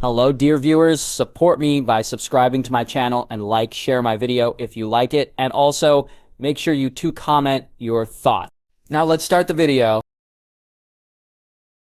Hello, dear viewers. Support me by subscribing to my channel and share my video if you like it. And also, make sure you comment your thoughts. Now let's start the video.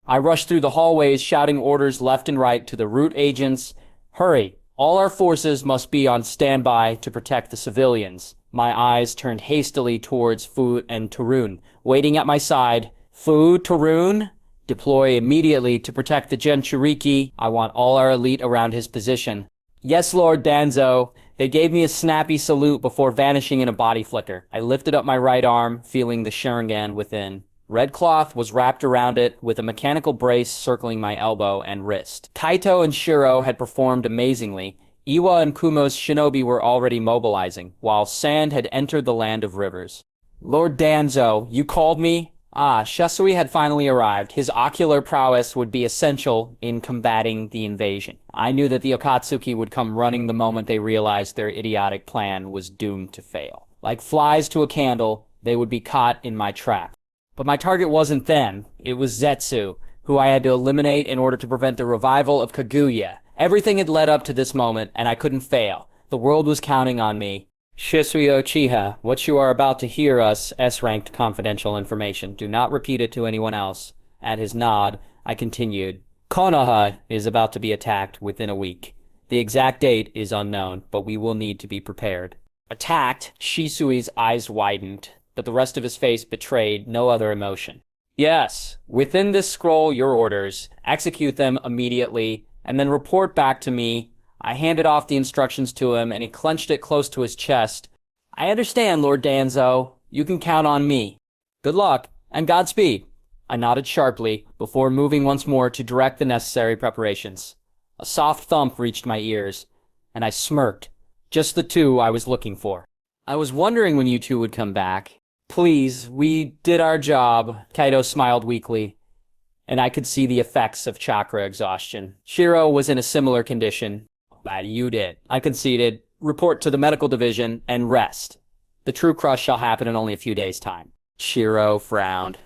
I rushed through the hallways shouting orders left and right to the root agents. Hurry! All our forces must be on standby to protect the civilians. My eyes turned hastily towards Fu and Tarun, waiting at my side. Fu, Tarun? Deploy immediately to protect the Jinchuriki. I want all our elite around his position. Yes, Lord Danzo. They gave me a snappy salute before vanishing in a body flicker. I lifted up my right arm, feeling the Sharingan within. Red cloth was wrapped around it, with a mechanical brace circling my elbow and wrist. Kaito and Shiro had performed amazingly. Iwa and Kumo's shinobi were already mobilizing, while Sand had entered the land of rivers. Lord Danzo, you called me? Shisui had finally arrived. His ocular prowess would be essential in combating the invasion. I knew that the Akatsuki would come running the moment they realized their idiotic plan was doomed to fail. Like flies to a candle, they would be caught in my trap. But my target wasn't them. It was Zetsu, who I had to eliminate in order to prevent the revival of Kaguya. Everything had led up to this moment, and I couldn't fail. The world was counting on me. Shisui Uchiha, what you are about to hear us S-ranked confidential information. Do not repeat it to anyone else. At his nod, I continued. Konoha is about to be attacked within a week. The exact date is unknown, but we will need to be prepared. Attacked, Shisui's eyes widened, but the rest of his face betrayed no other emotion. Yes, within this scroll your orders. Execute them immediately, and then report back to me. I handed off the instructions to him, and he clenched it close to his chest. I understand, Lord Danzo. You can count on me. Good luck, and Godspeed. I nodded sharply, before moving once more to direct the necessary preparations. A soft thump reached my ears, and I smirked. Just the two I was looking for. I was wondering when you two would come back. Please, we did our job. Kaito smiled weakly, and I could see the effects of chakra exhaustion. Shiro was in a similar condition. Glad you did. I conceded. Report to the medical division and rest. The true crush shall happen in only a few days' time. Shiro frowned.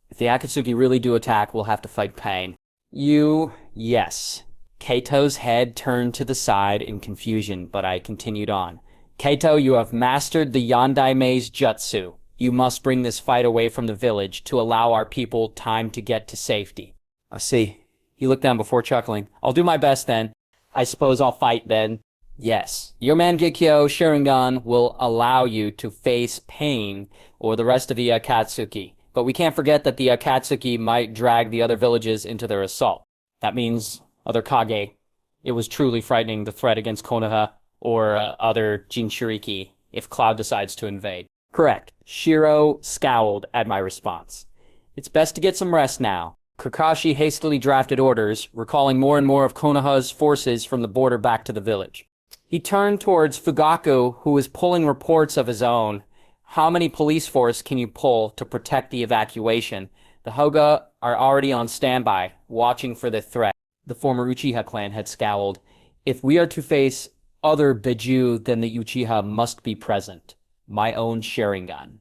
If the Akatsuki really do attack, we'll have to fight pain. Yes. Kaito's head turned to the side in confusion, but I continued on. Kaito, you have mastered the Yandaime's jutsu. You must bring this fight away from the village to allow our people time to get to safety. I see. He looked down before chuckling. I'll do my best then. I suppose I'll fight then. Yes. Your Mangekyo Sharingan will allow you to face pain or the rest of the Akatsuki. But we can't forget that the Akatsuki might drag the other villages into their assault. That means other Kage. It was truly frightening, the threat against Konoha or other Jinchuriki if Cloud decides to invade. Correct. Shiro scowled at my response. It's best to get some rest now. Kakashi hastily drafted orders, recalling more and more of Konoha's forces from the border back to the village. He turned towards Fugaku, who was pulling reports of his own. How many police force can you pull to protect the evacuation? The Hoga are already on standby, watching for the threat. The former Uchiha clan had scowled. If we are to face other Biju, then the Uchiha must be present. My own Sharingan,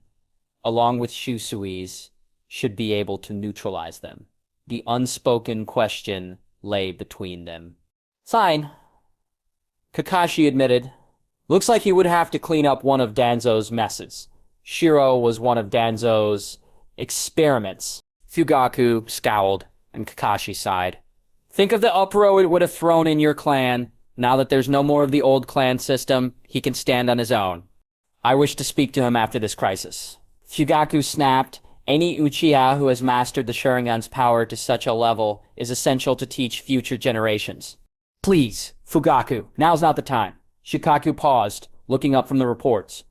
along with Shisui's, should be able to neutralize them. The unspoken question lay between them. Fine, Kakashi admitted. Looks like he would have to clean up one of Danzo's messes. Shiro was one of Danzo's experiments. Fugaku scowled, and Kakashi sighed. Think of the uproar it would have thrown in your clan. Now that there's no more of the old clan system, he can stand on his own. I wish to speak to him after this crisis. Fugaku snapped. Any Uchiha who has mastered the Sharingan's power to such a level is essential to teach future generations. Please, Fugaku, now's not the time. Shikaku paused, looking up from the reports.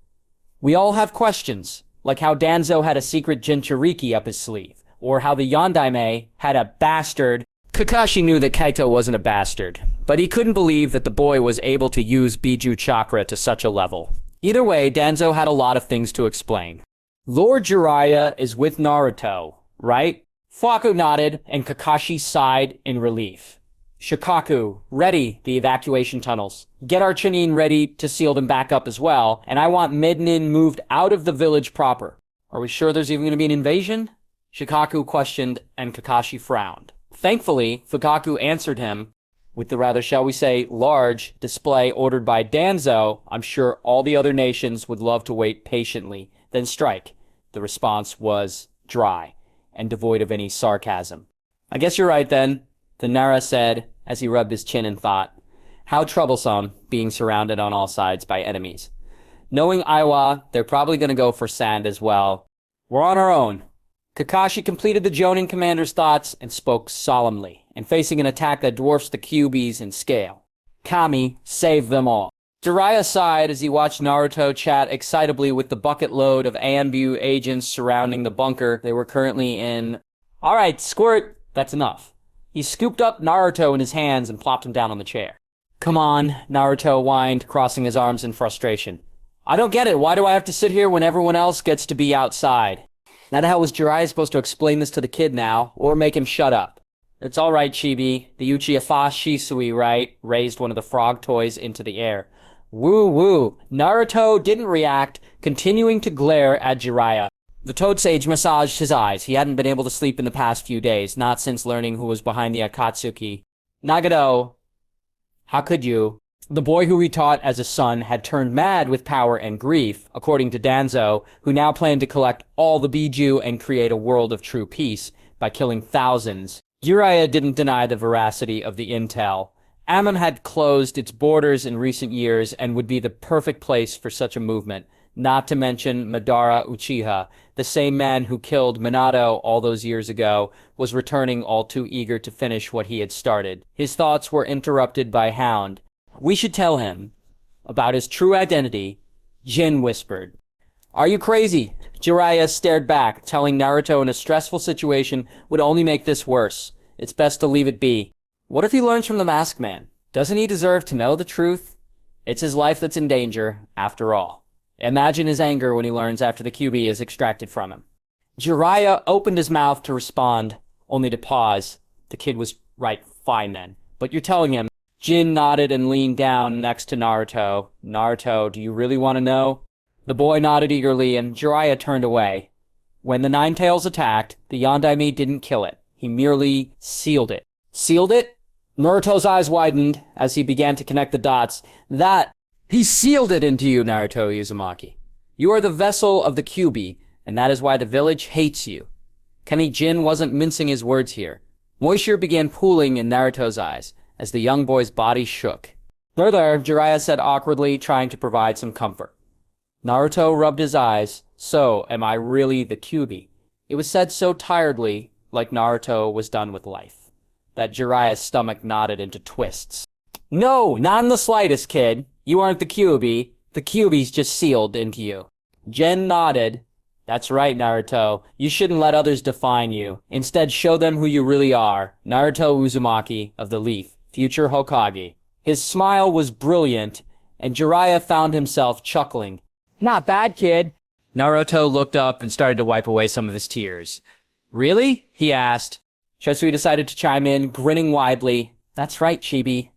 We all have questions, like how Danzo had a secret Jinchuriki up his sleeve, or how the Yandaime had a bastard. Kakashi knew that Kaito wasn't a bastard, but he couldn't believe that the boy was able to use Biju chakra to such a level. Either way, Danzo had a lot of things to explain. Lord Jiraiya is with Naruto, right? Fugaku nodded, and Kakashi sighed in relief. Shikaku, ready the evacuation tunnels. Get our Chunin ready to seal them back up as well, and I want Midnin moved out of the village proper. Are we sure there's even going to be an invasion? Shikaku questioned, and Kakashi frowned. Thankfully, Fugaku answered him, With the rather, shall we say, large display ordered by Danzo, I'm sure all the other nations would love to wait patiently, then strike. The response was dry and devoid of any sarcasm. I guess you're right then, the Nara said as he rubbed his chin in thought. How troublesome being surrounded on all sides by enemies. Knowing Aiwa, they're probably going to go for sand as well. We're on our own. Kakashi completed the Jonin commander's thoughts and spoke solemnly, and facing an attack that dwarfs the Kyuubis in scale. Kami saved them all. Jiraiya sighed as he watched Naruto chat excitably with the bucket load of ANBU agents surrounding the bunker they were currently in. Alright, Squirt, that's enough. He scooped up Naruto in his hands and plopped him down on the chair. Come on, Naruto whined, crossing his arms in frustration. I don't get it, why do I have to sit here when everyone else gets to be outside? Now the hell was Jiraiya supposed to explain this to the kid now, or make him shut up? It's alright, Chibi. The Uchiha Shisui, right? Raised one of the frog toys into the air. Woo-woo. Naruto didn't react, continuing to glare at Jiraiya. The Toad Sage massaged his eyes. He hadn't been able to sleep in the past few days, not since learning who was behind the Akatsuki. Nagado, how could you? The boy who he taught as a son had turned mad with power and grief, according to Danzo, who now planned to collect all the Biju and create a world of true peace by killing thousands. Jiraiya didn't deny the veracity of the intel. Ammon had closed its borders in recent years and would be the perfect place for such a movement, not to mention Madara Uchiha, the same man who killed Minato all those years ago, was returning all too eager to finish what he had started. His thoughts were interrupted by Hound. We should tell him about his true identity, Jin whispered. Are you crazy? Jiraiya stared back, telling Naruto in a stressful situation would only make this worse. It's best to leave it be. What if he learns from the Masked Man? Doesn't he deserve to know the truth? It's his life that's in danger, after all. Imagine his anger when he learns after the Kyuubi is extracted from him. Jiraiya opened his mouth to respond, only to pause. The kid was right, fine then. But you're telling him. Jin nodded and leaned down next to Naruto. Naruto, do you really want to know? The boy nodded eagerly, and Jiraiya turned away. When the Nine Tails attacked, the Yondaime didn't kill it. He merely sealed it. Sealed it? Naruto's eyes widened as he began to connect the dots. He sealed it into you, Naruto Uzumaki. You are the vessel of the Kyuubi, and that is why the village hates you. Kenny Jin wasn't mincing his words here. Moisture began pooling in Naruto's eyes as the young boy's body shook. There, Jiraiya said awkwardly, trying to provide some comfort. Naruto rubbed his eyes. So, am I really the Kyuubi? It was said so tiredly, like Naruto was done with life, that Jiraiya's stomach knotted into twists. No, not in the slightest, kid. You aren't the Kyuubi. The Kyuubi's just sealed into you. Jin nodded. That's right, Naruto. You shouldn't let others define you. Instead, show them who you really are. Naruto Uzumaki of the Leaf, future Hokage. His smile was brilliant, and Jiraiya found himself chuckling. Not bad, kid. Naruto looked up and started to wipe away some of his tears. Really? He asked. Chosui decided to chime in, grinning widely. That's right, Chibi.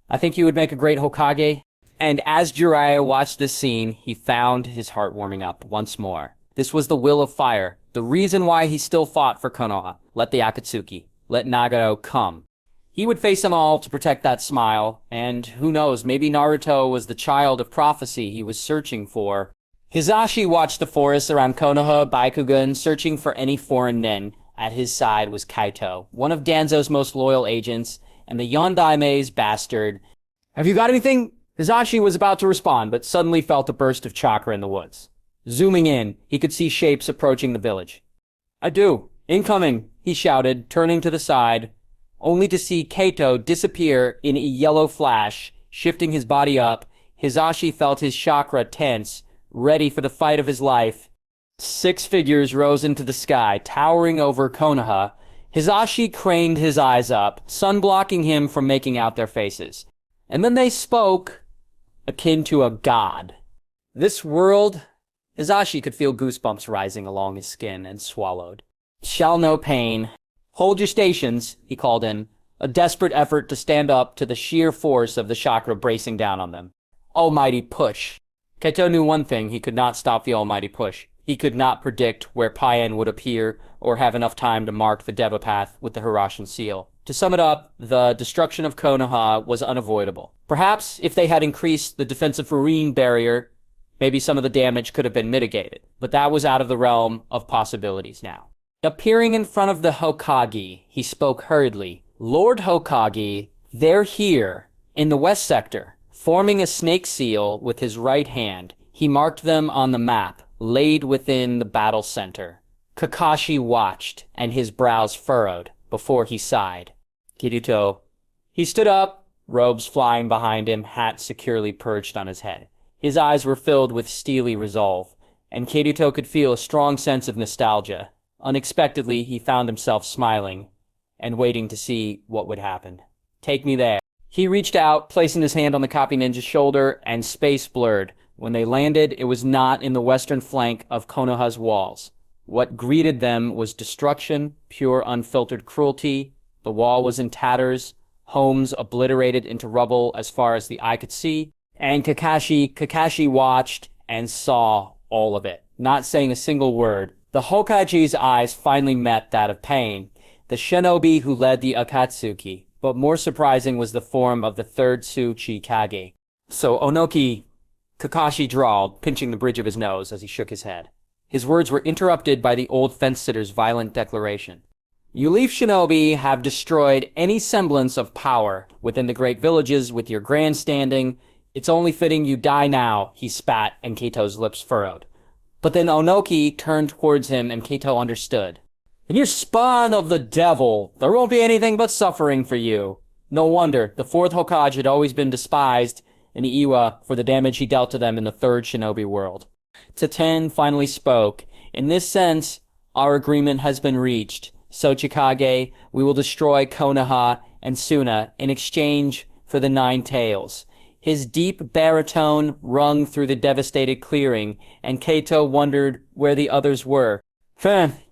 I think you would make a great Hokage. And as Jiraiya watched this scene, he found his heart warming up once more. This was the will of fire, the reason why he still fought for Konoha. Let the Akatsuki, let Nagano come. He would face them all to protect that smile, and who knows, maybe Naruto was the child of prophecy he was searching for. Hizashi watched the forest around Konoha Baikugan, searching for any foreign nin. At his side was Kaito, one of Danzo's most loyal agents, and the Yondaime's bastard. Have you got anything? Hizashi was about to respond, but suddenly felt a burst of chakra in the woods. Zooming in, he could see shapes approaching the village. I do. Incoming, he shouted, turning to the side, only to see Kaito disappear in a yellow flash. Shifting his body up, Hizashi felt his chakra tense, ready for the fight of his life. 6 figures rose into the sky, towering over Konoha. Hizashi craned his eyes up, sun-blocking him from making out their faces. And then they spoke, akin to a god. This world... Hizashi could feel goosebumps rising along his skin and swallowed. Shall know pain. Hold your stations, he called in, a desperate effort to stand up to the sheer force of the chakra bracing down on them. Almighty push. Kaito knew one thing: he could not stop the almighty push. He could not predict where Paien would appear or have enough time to mark the Deva path with the Hirashin seal. To sum it up, the destruction of Konoha was unavoidable. Perhaps if they had increased the defensive marine barrier, maybe some of the damage could have been mitigated, but that was out of the realm of possibilities now. Appearing in front of the Hokage, he spoke hurriedly. Lord Hokage, they're here, in the west sector. Forming a snake seal with his right hand, he marked them on the map, laid within the battle center. Kakashi watched, and his brows furrowed, before he sighed. Kirito. He stood up, robes flying behind him, hat securely perched on his head. His eyes were filled with steely resolve, and Kirito could feel a strong sense of nostalgia. Unexpectedly, he found himself smiling, and waiting to see what would happen. Take me there. He reached out, placing his hand on the copy ninja's shoulder, and space blurred. When they landed, it was not in the western flank of Konoha's walls. What greeted them was destruction, pure unfiltered cruelty. The wall was in tatters, homes obliterated into rubble as far as the eye could see, and Kakashi watched and saw all of it, not saying a single word. The Hokage's eyes finally met that of Pain, the shinobi who led the Akatsuki, but more surprising was the form of the third Tsuchikage. So Onoki, Kakashi drawled, pinching the bridge of his nose as he shook his head. His words were interrupted by the old fence-sitter's violent declaration. You leaf shinobi have destroyed any semblance of power within the great villages with your grandstanding. It's only fitting you die now, he spat, and Keito's lips furrowed. But then Onoki turned towards him, and Keito understood. And you're spawn of the devil. There won't be anything but suffering for you. No wonder, the fourth Hokage had always been despised in Iwa for the damage he dealt to them in the third shinobi world. Teten finally spoke. In this sense, our agreement has been reached. Sochikage, we will destroy Konoha and Suna in exchange for the 9 tails. His deep baritone rung through the devastated clearing, and Keito wondered where the others were.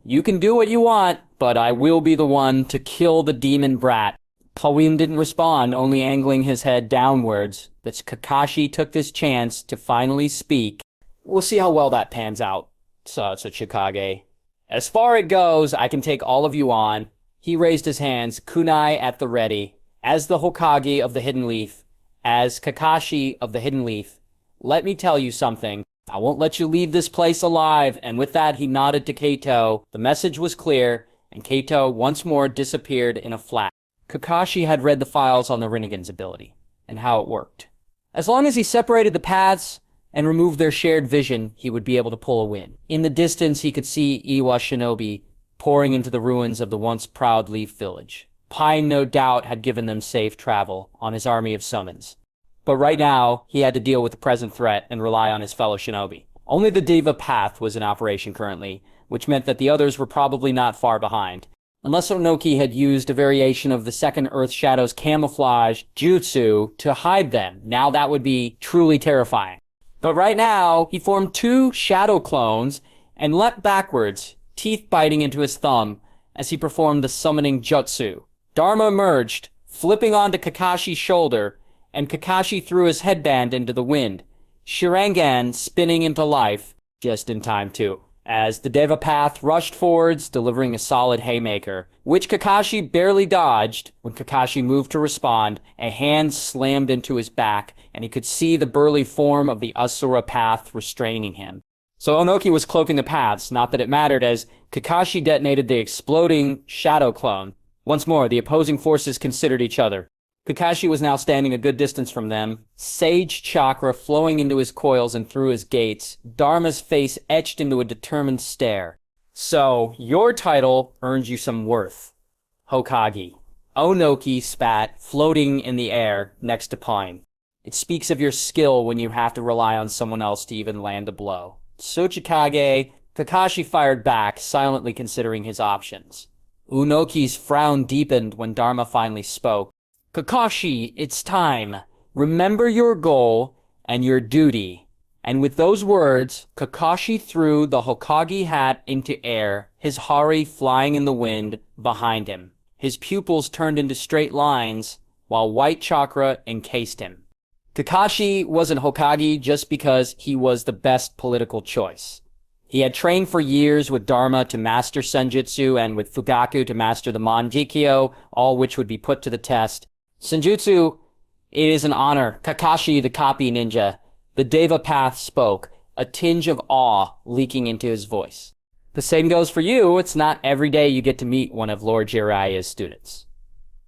You can do what you want, but I will be the one to kill the demon brat. Kawim didn't respond, only angling his head downwards. But Kakashi took this chance to finally speak. We'll see how well that pans out, Tsuchikage. As far it goes, I can take all of you on. He raised his hands, kunai at the ready. As the Hokage of the Hidden Leaf, as Kakashi of the Hidden Leaf, let me tell you something. I won't let you leave this place alive. And with that, he nodded to Keito. The message was clear, and Keito once more disappeared in a flash. Kakashi had read the files on the Rinnegan's ability, and how it worked. As long as he separated the paths and removed their shared vision, he would be able to pull a win. In the distance, he could see Iwa Shinobi pouring into the ruins of the once proud Leaf Village. Pine, no doubt, had given them safe travel on his army of summons. But right now, he had to deal with the present threat and rely on his fellow shinobi. Only the Deva Path was in operation currently, which meant that the others were probably not far behind. Unless Onoki had used a variation of the second Earth Shadow's camouflage jutsu to hide them, now that would be truly terrifying. But right now, he formed 2 shadow clones and leapt backwards, teeth biting into his thumb, as he performed the summoning jutsu. Dharma emerged, flipping onto Kakashi's shoulder, and Kakashi threw his headband into the wind, Sharingan spinning into life, just in time too, as the Deva Path rushed forwards, delivering a solid haymaker, which Kakashi barely dodged. When Kakashi moved to respond, a hand slammed into his back, and he could see the burly form of the Asura Path restraining him. So Onoki was cloaking the paths, not that it mattered, as Kakashi detonated the exploding shadow clone. Once more, the opposing forces considered each other. Kakashi was now standing a good distance from them, sage chakra flowing into his coils and through his gates, Dharma's face etched into a determined stare. So, your title earns you some worth. Hokage. Onoki spat, floating in the air next to Pine. It speaks of your skill when you have to rely on someone else to even land a blow. Tsuchikage, Kakashi fired back, silently considering his options. Onoki's frown deepened when Dharma finally spoke. Kakashi, it's time. Remember your goal and your duty. And with those words, Kakashi threw the Hokage hat into air, his hari flying in the wind behind him. His pupils turned into straight lines, while white chakra encased him. Kakashi wasn't Hokage just because he was the best political choice. He had trained for years with Dharma to master Senjutsu and with Fugaku to master the Mangekyo, all which would be put to the test. Senjutsu, it is an honor. Kakashi, the copy ninja. The Deva Path spoke, a tinge of awe leaking into his voice. The same goes for you. It's not every day you get to meet one of Lord Jiraiya's students.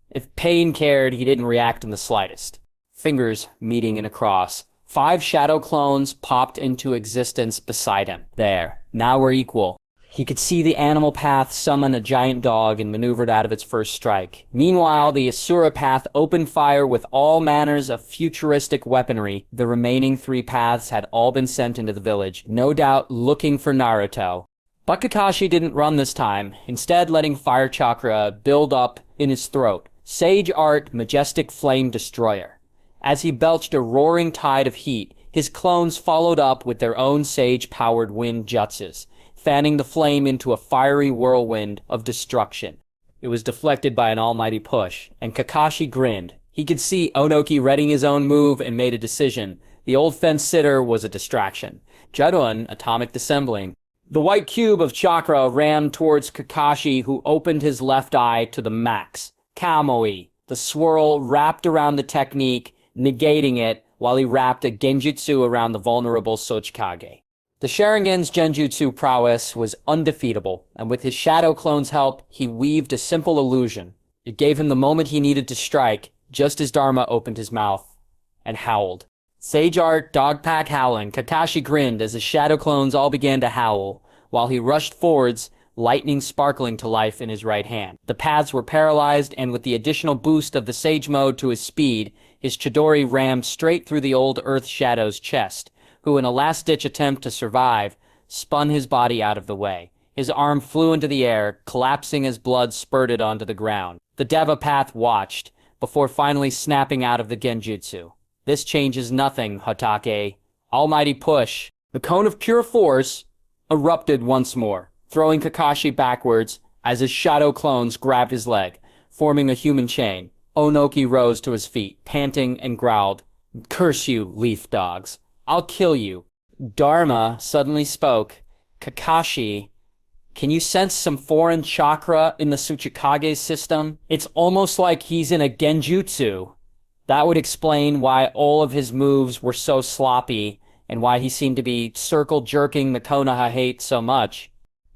If Pain cared, he didn't react in the slightest. Fingers meeting in a cross. 5 shadow clones popped into existence beside him. There. Now we're equal. He could see the animal path summon a giant dog and maneuvered out of its first strike. Meanwhile, the Asura path opened fire with all manners of futuristic weaponry. The remaining 3 paths had all been sent into the village, no doubt looking for Naruto. But Kakashi didn't run this time, instead letting fire chakra build up in his throat. Sage Art, Majestic Flame Destroyer. As he belched a roaring tide of heat, his clones followed up with their own sage-powered wind jutsus, fanning the flame into a fiery whirlwind of destruction. It was deflected by an almighty push, and Kakashi grinned. He could see Onoki readying his own move and made a decision. The old fence-sitter was a distraction. Judun, atomic dissembling. The white cube of chakra ran towards Kakashi, who opened his left eye to the max. Kamui. The swirl wrapped around the technique, negating it, while he wrapped a genjutsu around the vulnerable Sochikage. The Sharingan's genjutsu prowess was undefeatable, and with his shadow clone's help, he weaved a simple illusion. It gave him the moment he needed to strike, just as Dharma opened his mouth and howled. Sage Art, Dogpack howling, Kakashi grinned as the shadow clones all began to howl, while he rushed forwards, lightning sparkling to life in his right hand. The paths were paralyzed, and with the additional boost of the Sage mode to his speed, his Chidori rammed straight through the old Earth Shadow's chest, who, in a last-ditch attempt to survive, spun his body out of the way. His arm flew into the air, collapsing as blood spurted onto the ground. The Deva Path watched, before finally snapping out of the genjutsu. This changes nothing, Hotake. Almighty push. The cone of pure force erupted once more, throwing Kakashi backwards as his shadow clones grabbed his leg, forming a human chain. Onoki rose to his feet, panting, and growled, "Curse you, leaf dogs. I'll kill you." Dharma suddenly spoke. "Kakashi, can you sense some foreign chakra in the Tsuchikage's system? It's almost like he's in a genjutsu." That would explain why all of his moves were so sloppy, and why he seemed to be circle-jerking the Konoha hate so much.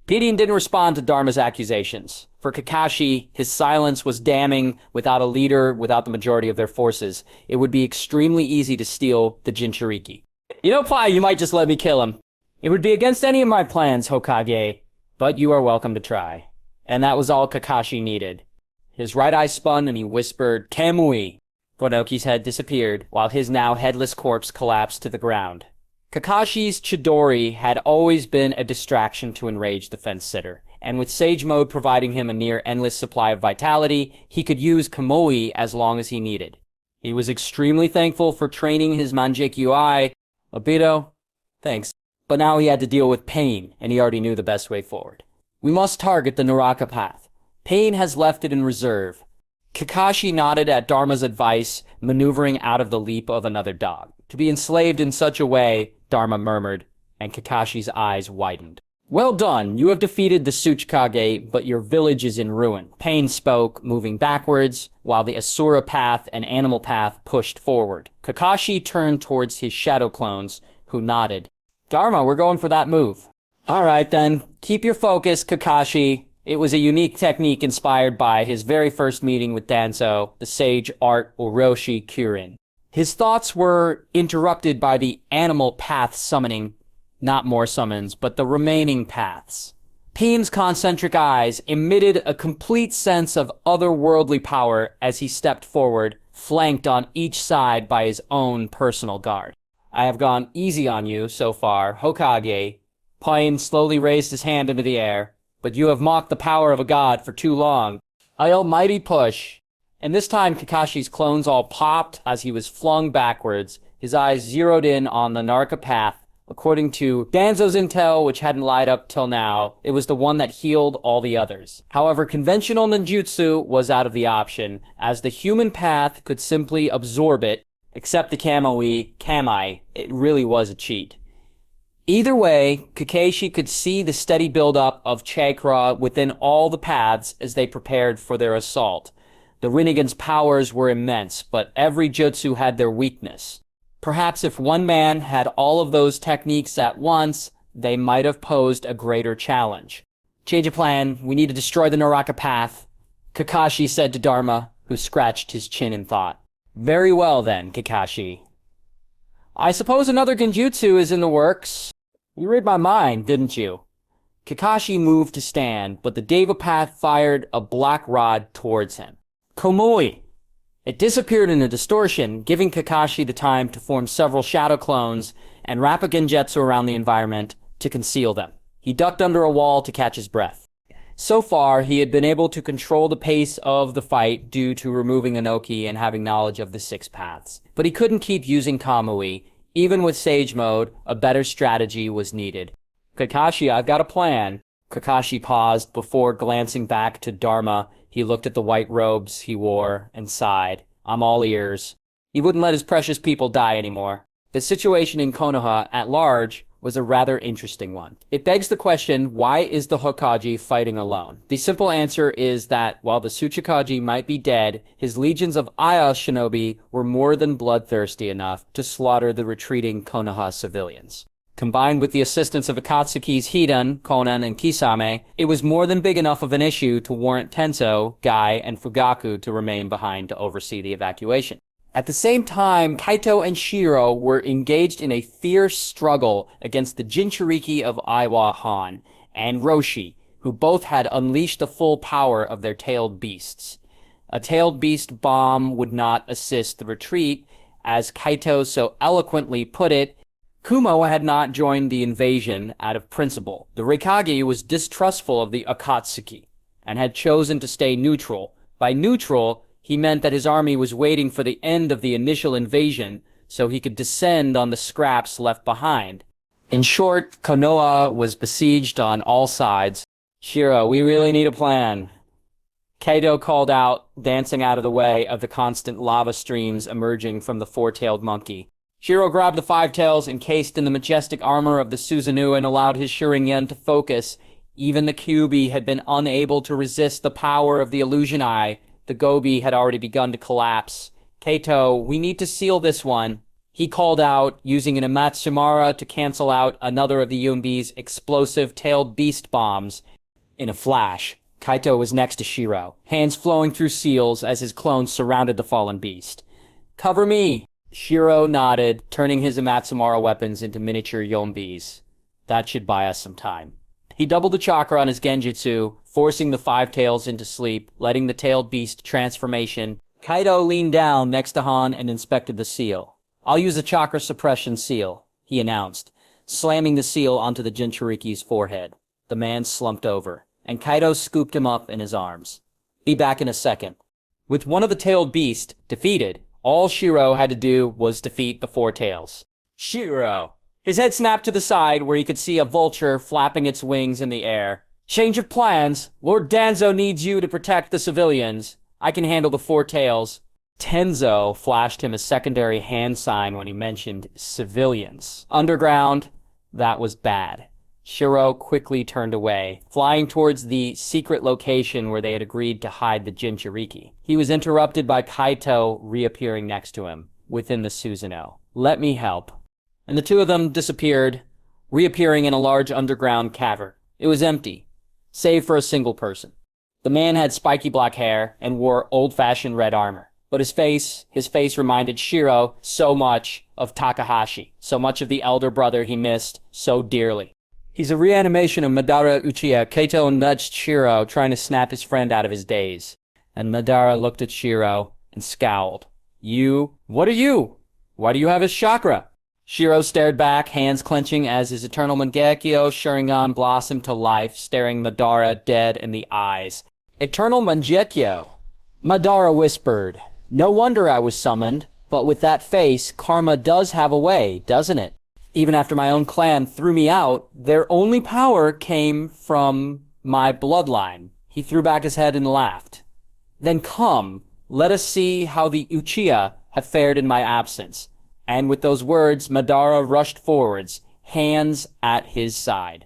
Pidin didn't respond to Dharma's accusations. For Kakashi, his silence was damning. Without a leader, without the majority of their forces, it would be extremely easy to steal the Jinchuriki. "You know, Pai, you might just let me kill him. It would be against any of my plans, Hokage, but you are welcome to try." And that was all Kakashi needed. His right eye spun and he whispered, "Kamui." Onoki's head disappeared, while his now headless corpse collapsed to the ground. Kakashi's Chidori had always been a distraction to enrage the fence-sitter, and with Sage Mode providing him a near-endless supply of vitality, he could use Kamui as long as he needed. He was extremely thankful for training his Mangekyo. Obito, thanks. But now he had to deal with Pain, and he already knew the best way forward. "We must target the Naraka path. Pain has left it in reserve." Kakashi nodded at Dharma's advice, maneuvering out of the leap of another dog. "To be enslaved in such a way," Dharma murmured, and Kakashi's eyes widened. "Well done, you have defeated the Tsuchikage, but your village is in ruin." Pain spoke, moving backwards, while the Asura path and Animal path pushed forward. Kakashi turned towards his shadow clones, who nodded. "Dharma, we're going for that move." "All right then, keep your focus, Kakashi." It was a unique technique inspired by his very first meeting with Danzo, the Sage Art Orochi Kurin. His thoughts were interrupted by the Animal Path summoning, not more summons, but the remaining paths. Pain's concentric eyes emitted a complete sense of otherworldly power as he stepped forward, flanked on each side by his own personal guard. "I have gone easy on you so far, Hokage." Pain slowly raised his hand into the air. "But you have mocked the power of a god for too long. A almighty push." And this time Kakashi's clones all popped as he was flung backwards, his eyes zeroed in on the Naraka path. According to Danzo's intel, which hadn't lied up till now, it was the one that healed all the others. However, conventional ninjutsu was out of the option, as the human path could simply absorb it, except the Kamui. It really was a cheat. Either way, Kakashi could see the steady buildup of chakra within all the paths as they prepared for their assault. The Rinnegan's powers were immense, but every jutsu had their weakness. Perhaps if one man had all of those techniques at once, they might have posed a greater challenge. Change of plan. We need to destroy the Naraka path, Kakashi said to Dharma, who scratched his chin in thought. Very well then, Kakashi. I suppose another genjutsu is in the works. You read my mind, didn't you? Kakashi moved to stand, but the Deva Path fired a black rod towards him. Komui! It disappeared in a distortion, giving Kakashi the time to form several shadow clones and wrap a genjutsu around the environment to conceal them. He ducked under a wall to catch his breath. So far, he had been able to control the pace of the fight due to removing Inoki and having knowledge of the 6 paths. But he couldn't keep using Kamui. Even with Sage Mode, a better strategy was needed. Kakashi, I've got a plan. Kakashi paused before glancing back to Dharma. He looked at the white robes he wore and sighed. I'm all ears. He wouldn't let his precious people die anymore. The situation in Konoha at large was a rather interesting one. It begs the question, why is the Hokage fighting alone? The simple answer is that while the Tsuchikage might be dead, his legions of Aya shinobi were more than bloodthirsty enough to slaughter the retreating Konoha civilians. Combined with the assistance of Akatsuki's Hidan, Konan, and Kisame, it was more than big enough of an issue to warrant Tenso, Gai, and Fugaku to remain behind to oversee the evacuation. At the same time, Kaito and Shiro were engaged in a fierce struggle against the Jinchuriki of Iwa Han and Roshi, who both had unleashed the full power of their tailed beasts. A tailed beast bomb would not assist the retreat, as Kaito so eloquently put it. Kumo had not joined the invasion out of principle. The Reikage was distrustful of the Akatsuki and had chosen to stay neutral. By neutral, he meant that his army was waiting for the end of the initial invasion so he could descend on the scraps left behind. In short, Konoha was besieged on all sides. Shiro, we really need a plan. Kaito called out, dancing out of the way of the constant lava streams emerging from the 4-tailed monkey. Shiro grabbed the 5 tails encased in the majestic armor of the Susanoo and allowed his Sharingan to focus. Even the Kyuubi had been unable to resist the power of the illusion eye. The Gobi had already begun to collapse. Kaito, we need to seal this one. He called out, using an Amatsumara to cancel out another of the Yumbi's explosive tailed beast bombs. In a flash, Kaito was next to Shiro, hands flowing through seals as his clones surrounded the fallen beast. Cover me! Shiro nodded, turning his Amatsumara weapons into miniature Yombis. That should buy us some time. He doubled the chakra on his genjutsu, forcing the 5 tails into sleep, letting the tailed beast transformation. Kaito leaned down next to Han and inspected the seal. I'll use a chakra suppression seal, he announced, slamming the seal onto the Jinchuriki's forehead. The man slumped over, and Kaito scooped him up in his arms. Be back in a second. With one of the tailed beasts defeated, all Shiro had to do was defeat the 4 tails. Shiro! His head snapped to the side where he could see a vulture flapping its wings in the air. Change of plans. Lord Danzo needs you to protect the civilians. I can handle the 4 tails. Tenzo flashed him a secondary hand sign when he mentioned civilians. Underground, that was bad. Shiro quickly turned away, flying towards the secret location where they had agreed to hide the Jinchuriki. He was interrupted by Kaito reappearing next to him, within the Susanoo. Let me help. And the 2 of them disappeared, reappearing in a large underground cavern. It was empty, save for a single person. The man had spiky black hair and wore old-fashioned red armor. But his face reminded Shiro so much of Takahashi, so much of the elder brother he missed so dearly. He's a reanimation of Madara Uchiha. Kaito nudged Shiro, trying to snap his friend out of his daze. And Madara looked at Shiro and scowled. You? What are you? Why do you have his chakra? Shiro stared back, hands clenching as his Eternal Mangekyo Sharingan blossomed to life, staring Madara dead in the eyes. Eternal Mangekyo? Madara whispered. No wonder I was summoned, but with that face, karma does have a way, doesn't it? Even after my own clan threw me out, their only power came from my bloodline. He threw back his head and laughed. Then come, let us see how the Uchiha have fared in my absence. And with those words, Madara rushed forwards, hands at his side.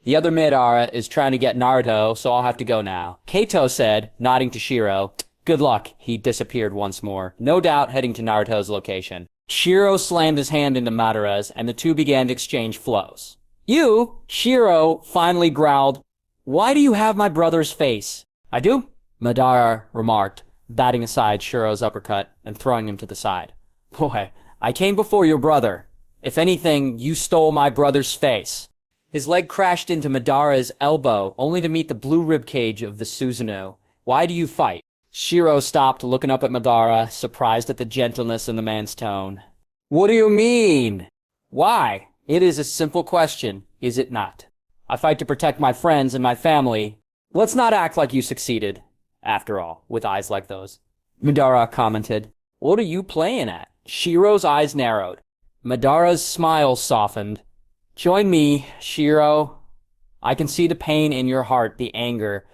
The other Madara is trying to get Naruto, so I'll have to go now. Kaito said, nodding to Shiro. Good luck. He disappeared once more, no doubt heading to Naruto's location. Shiro slammed his hand into Madara's, and the two began to exchange flows. You, Shiro finally growled, why do you have my brother's face? I do, Madara remarked, batting aside Shiro's uppercut and throwing him to the side. Boy, I came before your brother. If anything, you stole my brother's face. His leg crashed into Madara's elbow, only to meet the blue ribcage of the Susanoo. Why do you fight? Shiro stopped, looking up at Madara, surprised at the gentleness in the man's tone. What do you mean? Why? It is a simple question, is it not? I fight to protect my friends and my family. Let's not act like you succeeded, after all, with eyes like those. Madara commented. What are you playing at? Shiro's eyes narrowed. Madara's smile softened. Join me, Shiro. I can see the pain in your heart, the anger.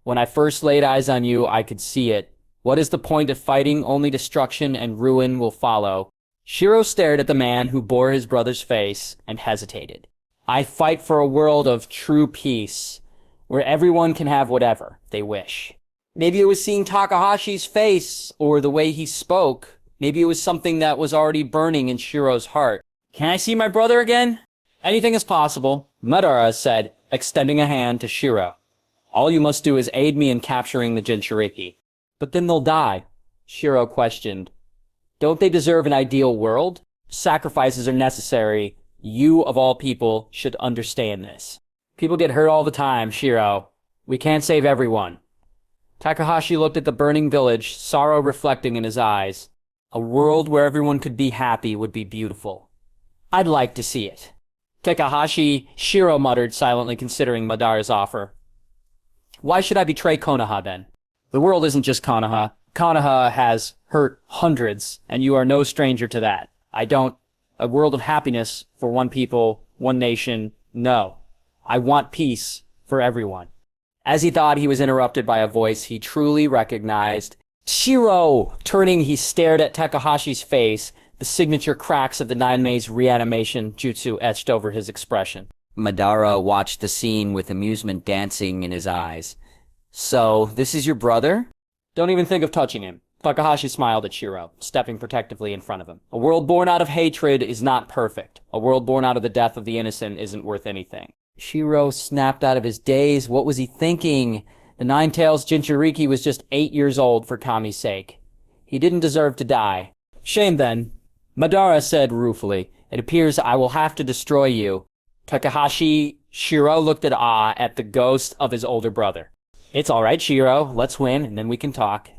When I first laid eyes on you, I could see it. What is the point of fighting? Only destruction and ruin will follow. Shiro stared at the man who bore his brother's face and hesitated. I fight for a world of true peace, where everyone can have whatever they wish. Maybe it was seeing Takahashi's face, or the way he spoke. Maybe it was something that was already burning in Shiro's heart. Can I see my brother again? Anything is possible, Madara said, extending a hand to Shiro. All you must do is aid me in capturing the Jinchuriki. But then they'll die, Shiro questioned. Don't they deserve an ideal world? Sacrifices are necessary. You, of all people, should understand this. People get hurt all the time, Shiro. We can't save everyone. Takahashi looked at the burning village, sorrow reflecting in his eyes. A world where everyone could be happy would be beautiful. I'd like to see it. Takahashi, Shiro muttered, silently considering Madara's offer. Why should I betray Konoha, then? The world isn't just Konoha. Konoha has hurt hundreds, and you are no stranger to that. A world of happiness for one people, one nation, no. I want peace for everyone. As he thought, he was interrupted by a voice he truly recognized. Shiro! Turning, he stared at Takahashi's face, the signature cracks of the Nine Maze reanimation jutsu etched over his expression. Madara watched the scene with amusement dancing in his eyes. So, this is your brother? Don't even think of touching him. Takahashi smiled at Shiro, stepping protectively in front of him. A world born out of hatred is not perfect. A world born out of the death of the innocent isn't worth anything. Shiro snapped out of his daze. What was he thinking? The Nine-Tails Jinchuriki was just 8 years old for Kami's sake. He didn't deserve to die. Shame then, Madara said ruefully. It appears I will have to destroy you. Takahashi, Shiro looked at awe at the ghost of his older brother. It's all right, Shiro. Let's win, and then we can talk.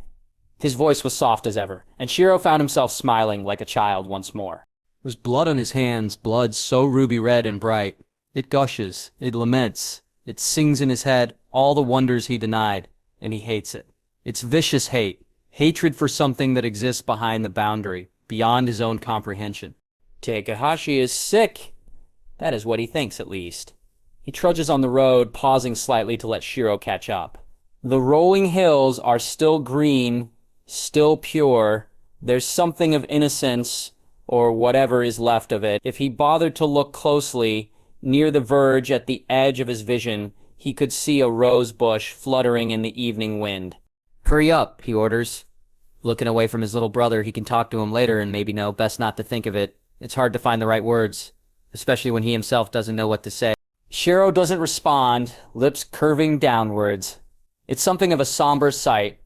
His voice was soft as ever, and Shiro found himself smiling like a child once more. There was blood on his hands, blood so ruby red and bright. It gushes, it laments, it sings in his head all the wonders he denied, and he hates it. It's vicious hate, hatred for something that exists behind the boundary, beyond his own comprehension. Takahashi is sick. That is what he thinks, at least. He trudges on the road, pausing slightly to let Shiro catch up. The rolling hills are still green, still pure. There's something of innocence, or whatever is left of it. If he bothered to look closely, near the verge at the edge of his vision, he could see a rose bush fluttering in the evening wind. Hurry up, he orders. Looking away from his little brother, he can talk to him later and maybe know best not to think of it. It's hard to find the right words, especially when he himself doesn't know what to say. Shiro doesn't respond, lips curving downwards. It's something of a somber sight,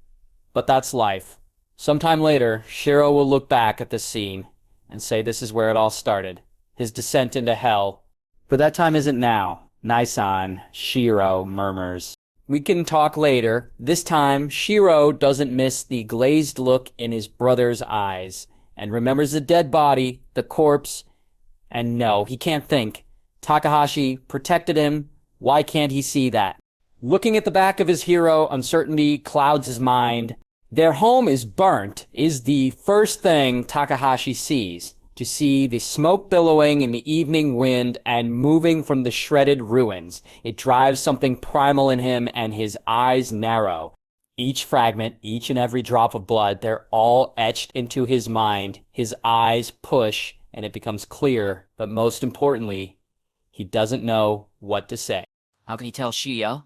but that's life. Sometime later, Shiro will look back at this scene and say this is where it all started, his descent into hell. But that time isn't now. Naisan, Shiro murmurs. We can talk later. This time, Shiro doesn't miss the glazed look in his brother's eyes and remembers the dead body, the corpse, and no, he can't think. Takahashi protected him. Why can't he see that? Looking at the back of his hero, uncertainty clouds his mind. Their home is burnt is the first thing Takahashi sees. To see the smoke billowing in the evening wind and moving from the shredded ruins. It drives something primal in him and his eyes narrow. Each fragment, each and every drop of blood, they're all etched into his mind. His eyes push and it becomes clear, but most importantly, He doesn't know what to say. How can he tell Shio?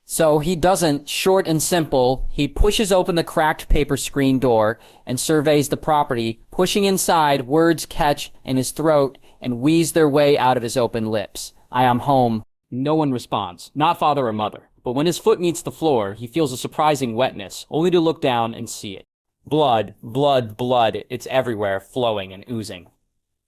So he doesn't, short and simple, he pushes open the cracked paper screen door and surveys the property, pushing inside, words catch in his throat and wheeze their way out of his open lips. I am home. No one responds, not father or mother. But when his foot meets the floor, he feels a surprising wetness, only to look down and see it. Blood, blood, blood, it's everywhere, flowing and oozing.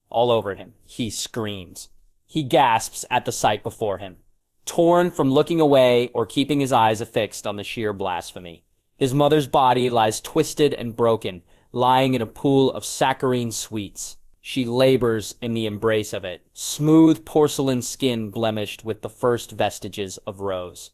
All over him, he screams. He gasps at the sight before him, torn from looking away or keeping his eyes affixed on the sheer blasphemy. His mother's body lies twisted and broken, lying in a pool of saccharine sweets. She labors in the embrace of it, smooth porcelain skin blemished with the first vestiges of rose.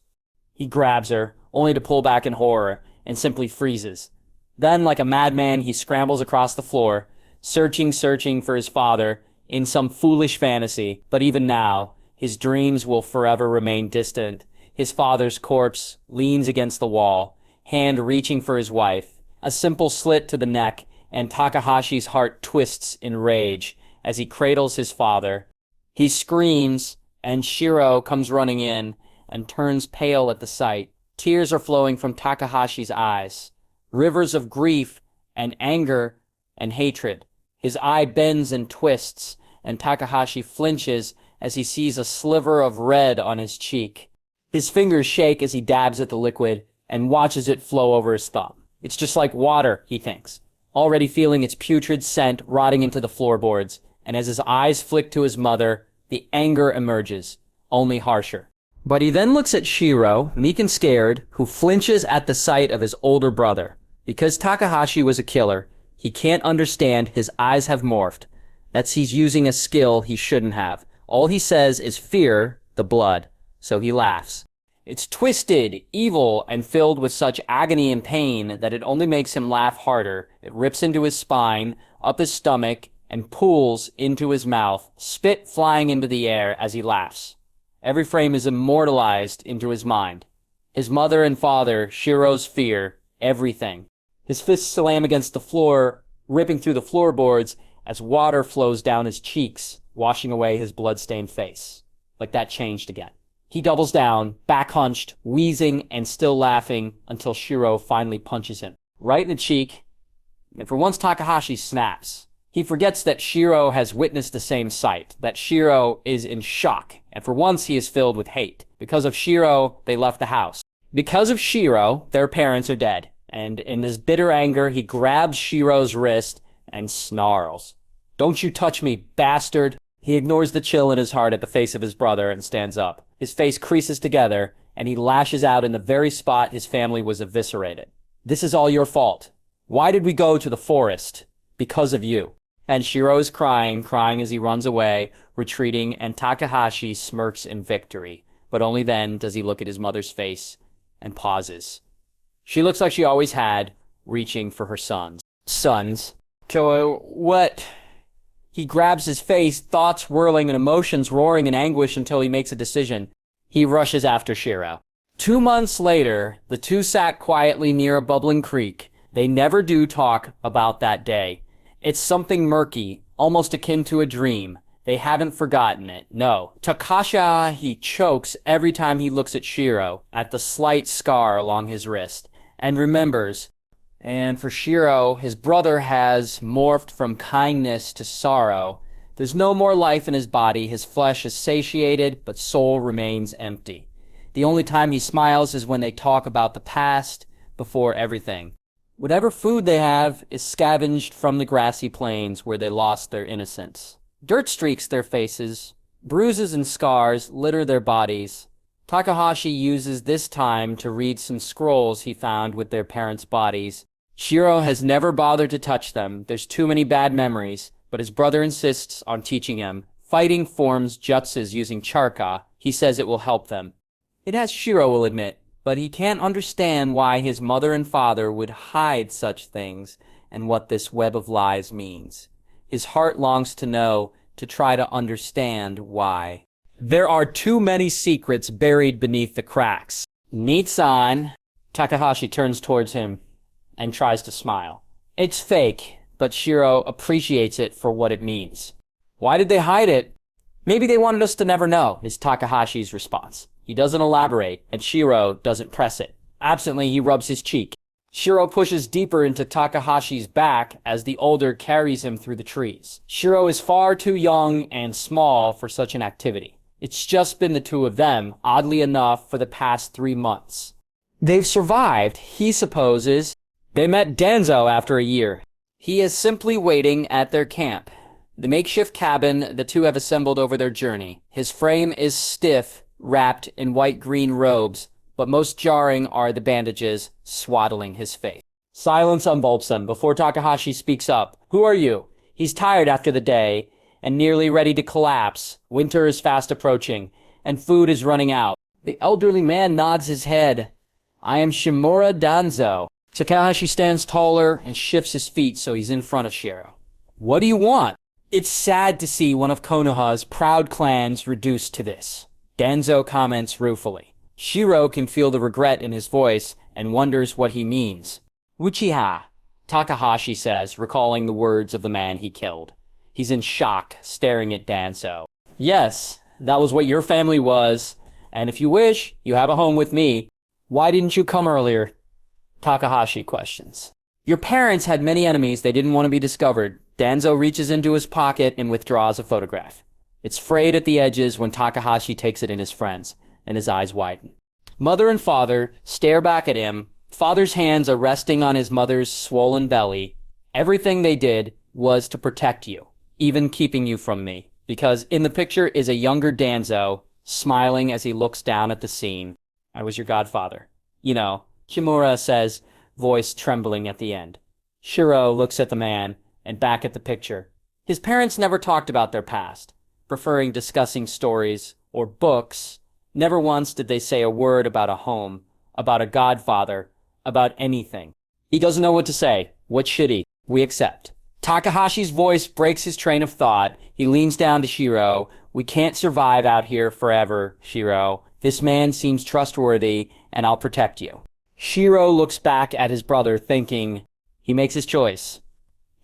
He grabs her, only to pull back in horror, and simply freezes. Then, like a madman, he scrambles across the floor, searching for his father in some foolish fantasy, but even now, his dreams will forever remain distant. His father's corpse leans against the wall, hand reaching for his wife. A simple slit to the neck, and Takahashi's heart twists in rage as he cradles his father. He screams, and Shiro comes running in and turns pale at the sight. Tears are flowing from Takahashi's eyes, rivers of grief and anger and hatred. His eye bends and twists, and Takahashi flinches as he sees a sliver of red on his cheek. His fingers shake as he dabs at the liquid and watches it flow over his thumb. It's just like water, he thinks, already feeling its putrid scent rotting into the floorboards, and as his eyes flick to his mother, the anger emerges, only harsher. But he then looks at Shiro, meek and scared, who flinches at the sight of his older brother. Because Takahashi was a killer, he can't understand his eyes have morphed. That's he's using a skill he shouldn't have. All he says is fear the blood, so he laughs. It's twisted, evil, and filled with such agony and pain that it only makes him laugh harder. It rips into his spine, up his stomach, and pools into his mouth, spit flying into the air as he laughs. Every frame is immortalized into his mind. His mother and father, Shiro's fear, everything. His fists slam against the floor, ripping through the floorboards as water flows down his cheeks, washing away his blood-stained face. Like that changed again. He doubles down, back hunched, wheezing, and still laughing until Shiro finally punches him. Right in the cheek, and for once Takahashi snaps. He forgets that Shiro has witnessed the same sight, that Shiro is in shock, and for once he is filled with hate. Because of Shiro, they left the house. Because of Shiro, their parents are dead, and in his bitter anger, he grabs Shiro's wrist and snarls. "Don't you touch me, bastard!" He ignores the chill in his heart at the face of his brother and stands up. His face creases together, and he lashes out in the very spot his family was eviscerated. "This is all your fault. Why did we go to the forest? Because of you." And Shiro is crying as he runs away, retreating, and Takahashi smirks in victory. But only then does he look at his mother's face and pauses. She looks like she always had, reaching for her sons. So, what? He grabs his face, thoughts whirling and emotions roaring in anguish until he makes a decision. He rushes after Shiro. 2 months later, the two sat quietly near a bubbling creek. They never do talk about that day. It's something murky, almost akin to a dream. They haven't forgotten it, no. Takashi chokes every time he looks at Shiro, at the slight scar along his wrist, and remembers. And for Shiro, his brother has morphed from kindness to sorrow. There's no more life in his body, his flesh is satiated, but soul remains empty. The only time he smiles is when they talk about the past, before everything. Whatever food they have is scavenged from the grassy plains where they lost their innocence. Dirt streaks their faces, bruises and scars litter their bodies. Takahashi uses this time to read some scrolls he found with their parents' bodies. Shiro has never bothered to touch them, there's too many bad memories, but his brother insists on teaching him. Fighting forms jutsus using charka, he says it will help them. It has, Shiro will admit, but he can't understand why his mother and father would hide such things and what this web of lies means. His heart longs to know, to try to understand why. There are too many secrets buried beneath the cracks. Nitsan. Takahashi turns towards him and tries to smile. It's fake, but Shiro appreciates it for what it means. Why did they hide it? Maybe they wanted us to never know, is Takahashi's response. He doesn't elaborate, and Shiro doesn't press it. Absently, he rubs his cheek. Shiro pushes deeper into Takahashi's back as the older carries him through the trees. Shiro is far too young and small for such an activity. It's just been the two of them, oddly enough, for the past 3 months. They've survived, he supposes. They met Danzo after a year. He is simply waiting at their camp, the makeshift cabin the two have assembled over their journey. His frame is stiff, wrapped in white-green robes, but most jarring are the bandages swaddling his face. Silence envelops them before Takahashi speaks up. Who are you? He's tired after the day and nearly ready to collapse. Winter is fast approaching, and food is running out. The elderly man nods his head. I am Shimura Danzo. Takahashi stands taller and shifts his feet so he's in front of Shiro. What do you want? It's sad to see one of Konoha's proud clans reduced to this. Danzo comments ruefully. Shiro can feel the regret in his voice and wonders what he means. Uchiha, Takahashi says, recalling the words of the man he killed. He's in shock, staring at Danzo. Yes, that was what your family was, and if you wish, you have a home with me. Why didn't you come earlier? Takahashi questions. Your parents had many enemies they didn't want to be discovered. Danzo reaches into his pocket and withdraws a photograph. It's frayed at the edges when Takahashi takes it in his friends, and his eyes widen. Mother and father stare back at him. Father's hands are resting on his mother's swollen belly. Everything they did was to protect you, even keeping you from me, because in the picture is a younger Danzo, smiling as he looks down at the scene. I was your godfather. You know, Shimura says, voice trembling at the end. Shiro looks at the man and back at the picture. His parents never talked about their past, preferring discussing stories or books. Never once did they say a word about a home, about a godfather, about anything. He doesn't know what to say. What should he? We accept. Takahashi's voice breaks his train of thought. He leans down to Shiro. We can't survive out here forever, Shiro. This man seems trustworthy, and I'll protect you. Shiro looks back at his brother, thinking. He makes his choice.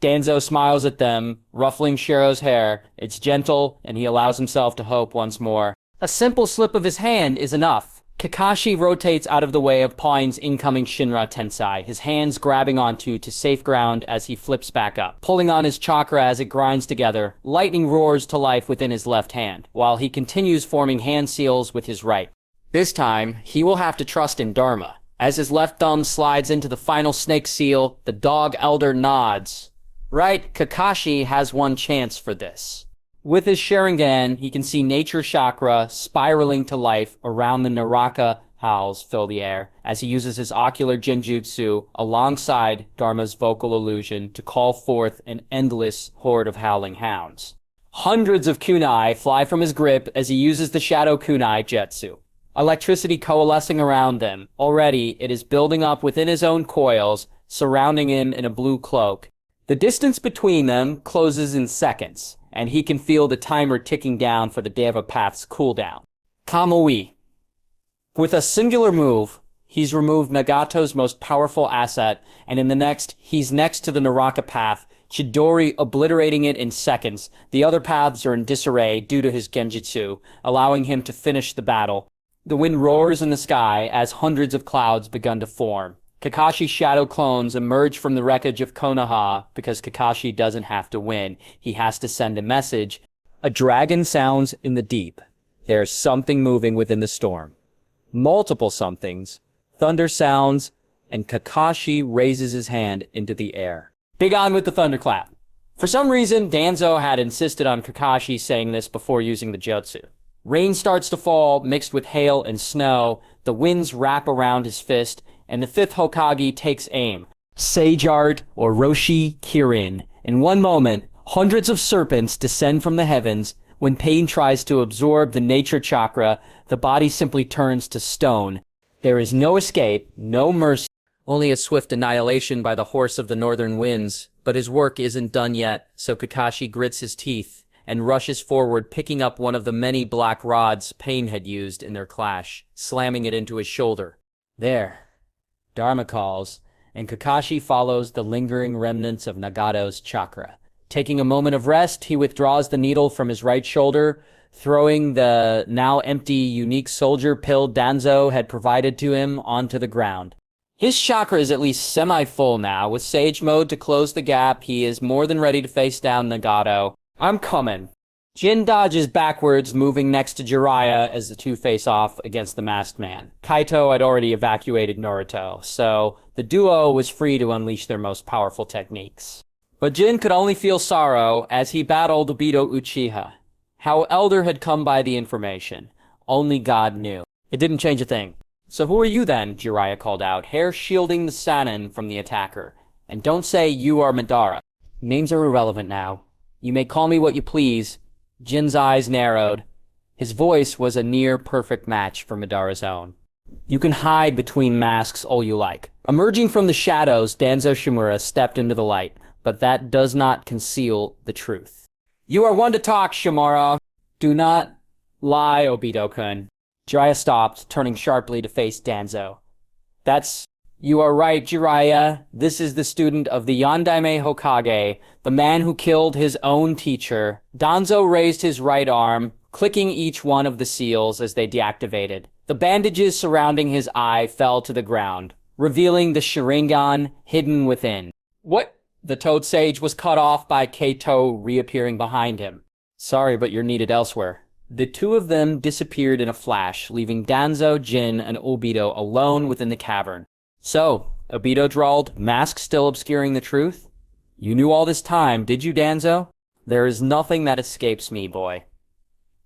Danzo smiles at them, ruffling Shiro's hair. It's gentle, and he allows himself to hope once more. A simple slip of his hand is enough. Kakashi rotates out of the way of pawing incoming Shinra Tensei, his hands grabbing onto to safe ground as he flips back up. Pulling on his chakra as it grinds together, lightning roars to life within his left hand, while he continues forming hand seals with his right. This time, he will have to trust in Dharma. As his left thumb slides into the final snake seal, the dog elder nods. Right, Kakashi has one chance for this. With his Sharingan, he can see nature chakra spiraling to life around the Naraka. Howls fill the air as he uses his ocular genjutsu alongside Dharma's vocal illusion to call forth an endless horde of howling hounds. Hundreds of kunai fly from his grip as he uses the shadow kunai jutsu. Electricity coalescing around them. Already, it is building up within his own coils, surrounding him in a blue cloak. The distance between them closes in seconds, and he can feel the timer ticking down for the Deva Path's cooldown. Kamui. With a singular move, he's removed Nagato's most powerful asset, and in the next, he's next to the Naraka Path, Chidori obliterating it in seconds. The other paths are in disarray due to his genjutsu, allowing him to finish the battle. The wind roars in the sky as hundreds of clouds begun to form. Kakashi's shadow clones emerge from the wreckage of Konoha because Kakashi doesn't have to win. He has to send a message. A dragon sounds in the deep. There's something moving within the storm. Multiple somethings. Thunder sounds, and Kakashi raises his hand into the air. Big on with the thunderclap. For some reason, Danzo had insisted on Kakashi saying this before using the jutsu. Rain starts to fall, mixed with hail and snow. The winds wrap around his fist, and the fifth Hokage takes aim. Sage Art or Roshi Kirin. In one moment, hundreds of serpents descend from the heavens. When pain tries to absorb the nature chakra, the body simply turns to stone. There is no escape, no mercy, only a swift annihilation by the horse of the northern winds. But his work isn't done yet, so Kakashi grits his teeth and rushes forward, picking up one of the many black rods Pain had used in their clash, slamming it into his shoulder. There. Dharma calls, and Kakashi follows the lingering remnants of Nagato's chakra. Taking a moment of rest, he withdraws the needle from his right shoulder, throwing the now empty unique soldier pill Danzo had provided to him onto the ground. His chakra is at least semi-full now. With Sage Mode to close the gap, he is more than ready to face down Nagato. I'm coming. Jin dodges backwards, moving next to Jiraiya as the two face off against the masked man. Kaito had already evacuated Naruto, so the duo was free to unleash their most powerful techniques. But Jin could only feel sorrow as he battled Obito Uchiha. How Elder had come by the information, only God knew. It didn't change a thing. So who are you then? Jiraiya called out, hair shielding the Sannin from the attacker. And don't say you are Madara. Names are irrelevant now. You may call me what you please. Jin's eyes narrowed. His voice was a near-perfect match for Madara's own. You can hide between masks all you like. Emerging from the shadows, Danzo Shimura stepped into the light, but that does not conceal the truth. You are one to talk, Shimura. Do not lie, Obito-kun. Jiraiya stopped, turning sharply to face Danzo. You are right, Jiraiya. This is the student of the Yondaime Hokage, the man who killed his own teacher. Danzo raised his right arm, clicking each one of the seals as they deactivated. The bandages surrounding his eye fell to the ground, revealing the Sharingan hidden within. What? The Toad Sage was cut off by Kaito reappearing behind him. Sorry, but you're needed elsewhere. The two of them disappeared in a flash, leaving Danzo, Jin, and Obito alone within the cavern. So, Obito drawled, mask still obscuring the truth? You knew all this time, did you, Danzo? There is nothing that escapes me, boy.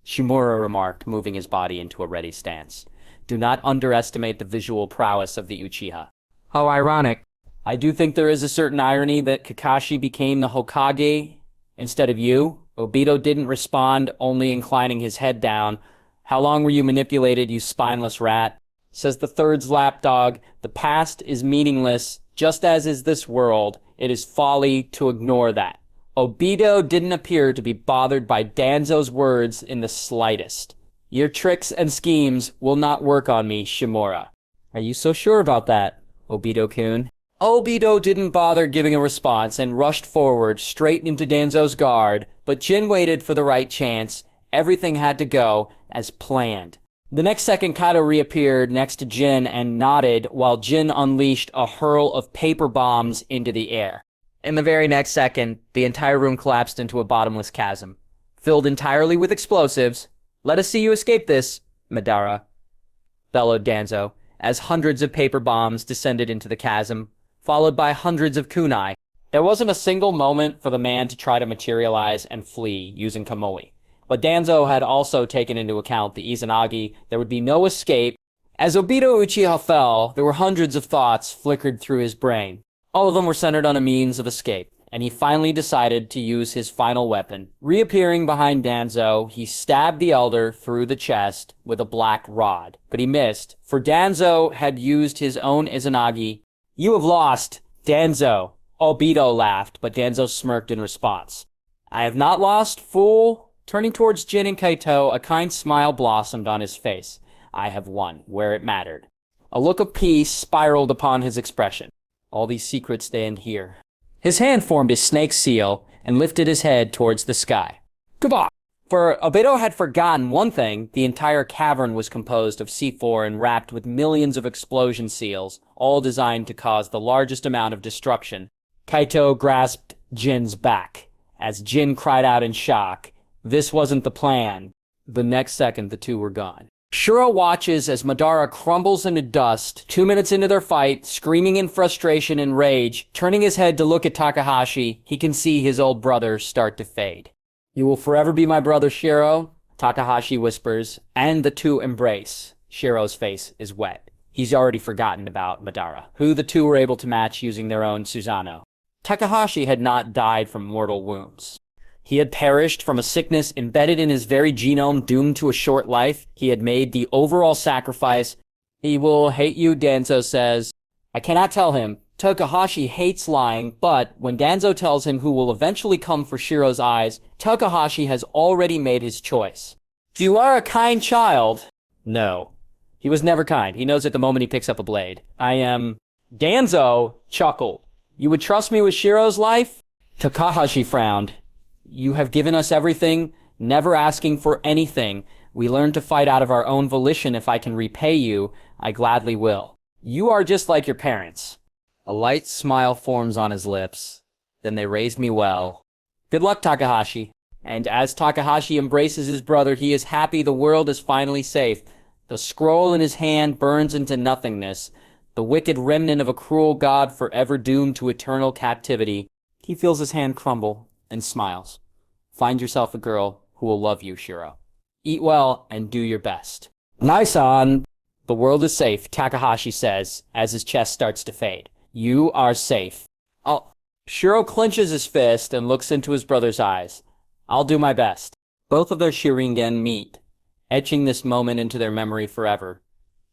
Shimura remarked, moving his body into a ready stance. Do not underestimate the visual prowess of the Uchiha. How ironic. I do think there is a certain irony that Kakashi became the Hokage instead of you. Obito didn't respond, only inclining his head down. How long were you manipulated, you spineless rat? Says the Third's lapdog, the past is meaningless, just as is this world. It is folly to ignore that. Obito didn't appear to be bothered by Danzo's words in the slightest. Your tricks and schemes will not work on me, Shimura. Are you so sure about that, Obito-kun? Obito didn't bother giving a response and rushed forward, straight into Danzo's guard, but Jin waited for the right chance. Everything had to go as planned. The next second, Kaito reappeared next to Jin and nodded while Jin unleashed a hurl of paper bombs into the air. In the very next second, the entire room collapsed into a bottomless chasm, filled entirely with explosives. Let us see you escape this, Madara, bellowed Danzo, as hundreds of paper bombs descended into the chasm, followed by hundreds of kunai. There wasn't a single moment for the man to try to materialize and flee using Kamui. But Danzo had also taken into account the Izanagi. There would be no escape. As Obito Uchiha fell, there were hundreds of thoughts flickered through his brain. All of them were centered on a means of escape, and he finally decided to use his final weapon. Reappearing behind Danzo, he stabbed the Elder through the chest with a black rod. But he missed, for Danzo had used his own Izanagi. You have lost, Danzo. Obito laughed, but Danzo smirked in response. I have not lost, fool. Turning towards Jin and Kaito, a kind smile blossomed on his face. I have won, where it mattered. A look of peace spiraled upon his expression. All these secrets stand here. His hand formed a snake seal and lifted his head towards the sky. Goodbye! For Obito had forgotten one thing, the entire cavern was composed of C4 and wrapped with millions of explosion seals, all designed to cause the largest amount of destruction. Kaito grasped Jin's back, as Jin cried out in shock. This wasn't the plan. The next second, the two were gone. Shura watches as Madara crumbles into dust, 2 minutes into their fight, screaming in frustration and rage. Turning his head to look at Takahashi, he can see his old brother start to fade. You will forever be my brother, Shiro, Takahashi whispers, and the two embrace. Shiro's face is wet. He's already forgotten about Madara, who the two were able to match using their own Susanoo. Takahashi had not died from mortal wounds. He had perished from a sickness embedded in his very genome, doomed to a short life. He had made the overall sacrifice. He will hate you, Danzo says. I cannot tell him. Takahashi hates lying, but when Danzo tells him who will eventually come for Shiro's eyes, Takahashi has already made his choice. You are a kind child. No. He was never kind. He knows it the moment he picks up a blade. I am... Danzo chuckled. You would trust me with Shiro's life? Takahashi frowned. You have given us everything. never asking for anything. We learn to fight out of our own volition. If I can repay you, I gladly will. You are just like your parents. A light smile forms on his lips. Then they raised me well. Good luck, Takahashi. And as Takahashi embraces his brother, he is happy the world is finally safe. The scroll in his hand burns into nothingness, the wicked remnant of a cruel god forever doomed to eternal captivity. He feels his hand crumble and smiles. Find yourself a girl who will love you, Shiro. Eat well and do your best. Nice-on. The world is safe, Takahashi says, as his chest starts to fade. You are safe. Shiro clenches his fist and looks into his brother's eyes. I'll do my best. Both of their Sharingan meet, etching this moment into their memory forever.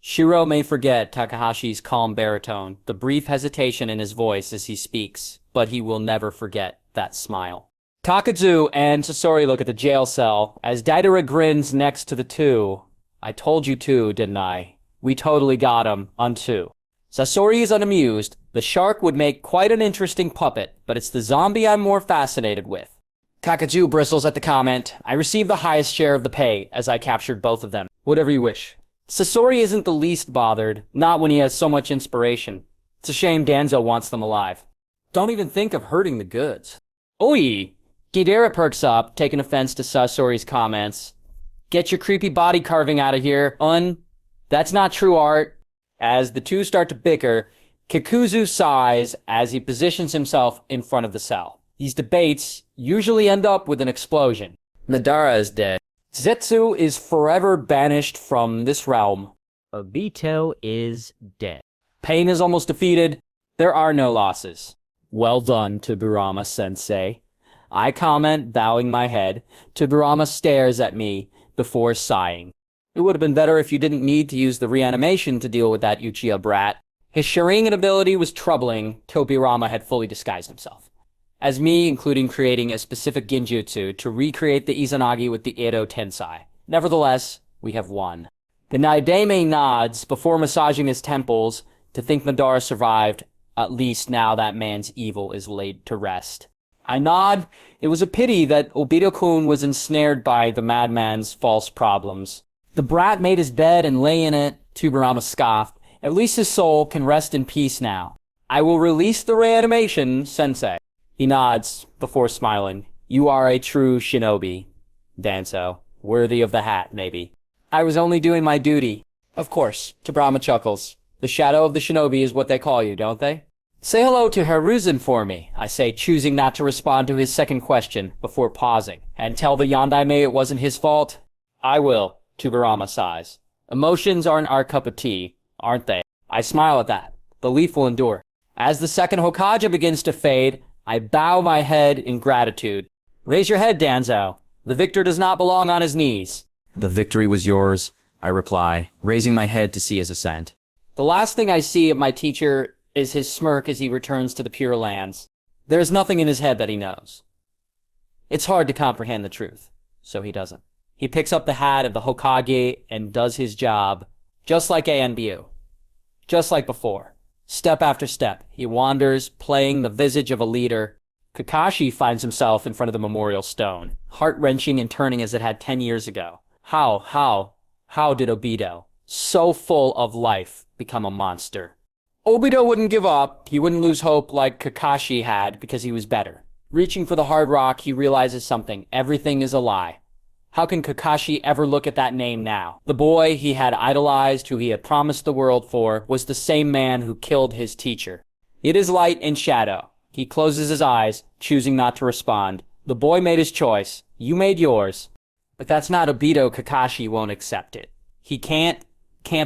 Shiro may forget Takahashi's calm baritone, the brief hesitation in his voice as he speaks, but he will never forget that smile. Takazu and Sasori look at the jail cell as Deidara grins next to the two. I told you to, didn't I? We totally got him on two. Sasori is unamused. The shark would make quite an interesting puppet, but it's the zombie I'm more fascinated with. Takazu bristles at the comment. I received the highest share of the pay as I captured both of them. Whatever you wish. Sasori isn't the least bothered, not when he has so much inspiration. It's a shame Danzo wants them alive. Don't even think of hurting the goods. Oi! Deidara perks up, taking offense to Sasori's comments. Get your creepy body carving out of here, That's not true art. As the two start to bicker, Kikuzu sighs as he positions himself in front of the cell. These debates usually end up with an explosion. Madara is dead. Zetsu is forever banished from this realm. Obito is dead. Pain is almost defeated. There are no losses. Well done, Tsuburama-sensei. I comment, bowing my head. Tsuburama stares at me before sighing. It would have been better if you didn't need to use the reanimation to deal with that Uchiha brat. His Sharingan ability was troubling till Tobirama had fully disguised himself. As me, including creating a specific genjutsu to recreate the Izanagi with the Edo Tensei. Nevertheless, we have won. The Naidame nods before massaging his temples to think Madara survived. At least now that man's evil is laid to rest. I nod. It was a pity that Obito-kun was ensnared by the madman's false problems. The brat made his bed and lay in it, Tsuburama scoffed. At least his soul can rest in peace now. I will release the reanimation, sensei. He nods before smiling. You are a true shinobi, Danzo. Worthy of the hat, maybe. I was only doing my duty. Of course, Tsuburama chuckles. The shadow of the shinobi is what they call you, don't they? Say hello to Hiruzen for me, I say, choosing not to respond to his second question before pausing. And tell the Yandaime it wasn't his fault? I will, Tsuburama sighs. Emotions aren't our cup of tea, aren't they? I smile at that. The leaf will endure. As the second Hokage begins to fade, I bow my head in gratitude. Raise your head, Danzo. The victor does not belong on his knees. The victory was yours, I reply, raising my head to see his ascent. The last thing I see of my teacher is his smirk as he returns to the Pure Lands. There is nothing in his head that he knows. It's hard to comprehend the truth, so he doesn't. He picks up the hat of the Hokage and does his job, just like ANBU. Just like before. Step after step, he wanders, playing the visage of a leader. Kakashi finds himself in front of the memorial stone, heart-wrenching and turning as it had 10 years ago. How did Obito, so full of life, become a monster? Obito wouldn't give up. He wouldn't lose hope like Kakashi had because he was better. Reaching for the hard rock, he realizes something. Everything is a lie. How can Kakashi ever look at that name now? The boy he had idolized, who he had promised the world for, was the same man who killed his teacher. It is light and shadow. He closes his eyes, choosing not to respond. The boy made his choice. You made yours. But that's not Obito. Kakashi won't accept it. He can't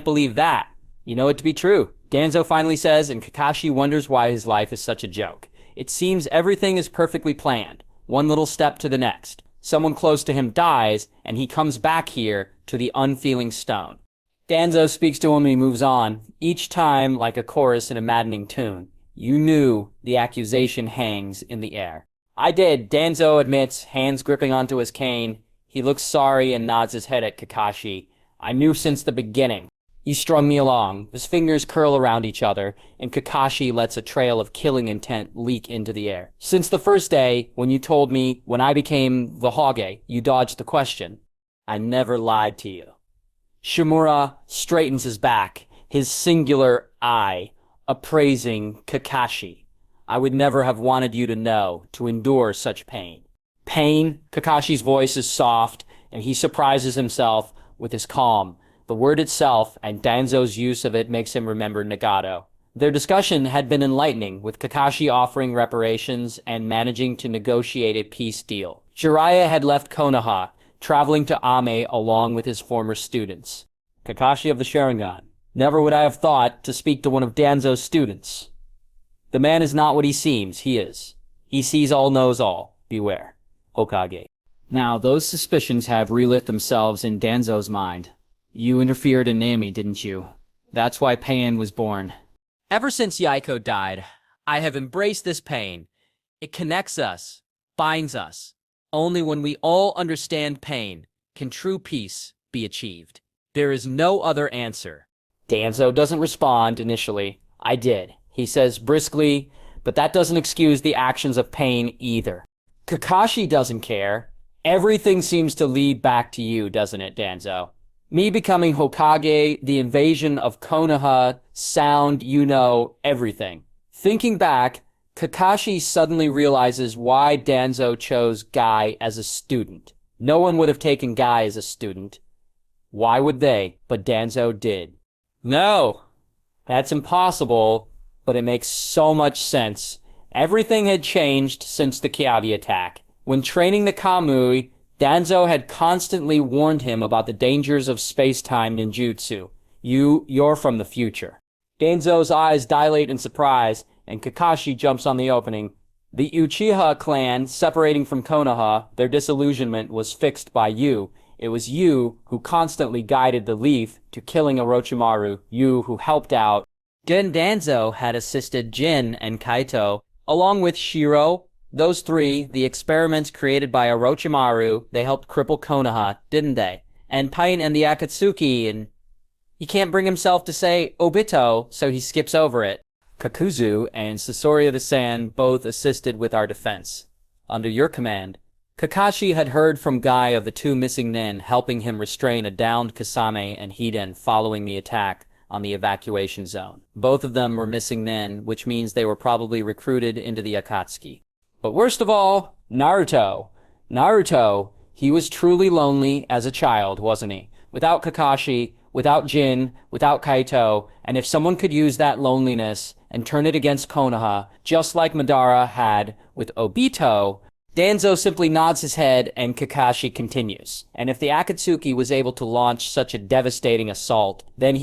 believe that. You know it to be true. Danzo finally says, and Kakashi wonders why his life is such a joke. It seems everything is perfectly planned. One little step to the next. Someone close to him dies, and he comes back here to the unfeeling stone. Danzo speaks to him and he moves on, each time like a chorus in a maddening tune. You knew the accusation hangs in the air. I did, Danzo admits, hands gripping onto his cane. He looks sorry and nods his head at Kakashi. I knew since the beginning. He strung me along. His fingers curl around each other, and Kakashi lets a trail of killing intent leak into the air. Since the first day, when you told me when I became the Hage, you dodged the question. I never lied to you. Shimura straightens his back, his singular eye appraising Kakashi. I would never have wanted you to know, to endure such pain. Pain? Kakashi's voice is soft, and he surprises himself with his calm. The word itself, and Danzo's use of it, makes him remember Nagato. Their discussion had been enlightening, with Kakashi offering reparations and managing to negotiate a peace deal. Jiraiya had left Konoha, traveling to Ame along with his former students. Kakashi of the Sharingan. Never would I have thought to speak to one of Danzo's students. The man is not what he seems, he is. He sees all, knows all. Beware. Hokage. Now, those suspicions have relit themselves in Danzo's mind. You interfered in Nami, didn't you? That's why pain was born. Ever since Yaiko died, I have embraced this pain. It connects us, binds us. Only when we all understand pain can true peace be achieved. There is no other answer. Danzo doesn't respond initially. I did. He says briskly, but that doesn't excuse the actions of pain either. Kakashi doesn't care. Everything seems to lead back to you, doesn't it, Danzo? Me becoming Hokage, the invasion of Konoha, sound, you know, everything. Thinking back, Kakashi suddenly realizes why Danzo chose Guy as a student. No one would have taken Guy as a student. Why would they? But Danzo did. No, that's impossible, but it makes so much sense. Everything had changed since the Kyuubi attack. When training the Kamui, Danzo had constantly warned him about the dangers of space-time ninjutsu. You're from the future. Danzo's eyes dilate in surprise, and Kakashi jumps on the opening. The Uchiha clan, separating from Konoha, their disillusionment was fixed by you. It was you who constantly guided the Leaf to killing Orochimaru, you who helped out. Then Danzo had assisted Jin and Kaito, along with Shiro. Those three, the experiments created by Orochimaru, they helped cripple Konoha, didn't they? And Pain and the Akatsuki, and he can't bring himself to say Obito, so he skips over it. Kakuzu and Sasori the Sand both assisted with our defense. Under your command, Kakashi had heard from Guy of the two missing nen helping him restrain a downed Kasame and Hiden following the attack on the evacuation zone. Both of them were missing nen, which means they were probably recruited into the Akatsuki. But worst of all, Naruto. Naruto, he was truly lonely as a child, wasn't he? Without Kakashi, without Jin, without Kaito, and if someone could use that loneliness and turn it against Konoha, just like Madara had with Obito, Danzo simply nods his head and Kakashi continues. And if the Akatsuki was able to launch such a devastating assault, then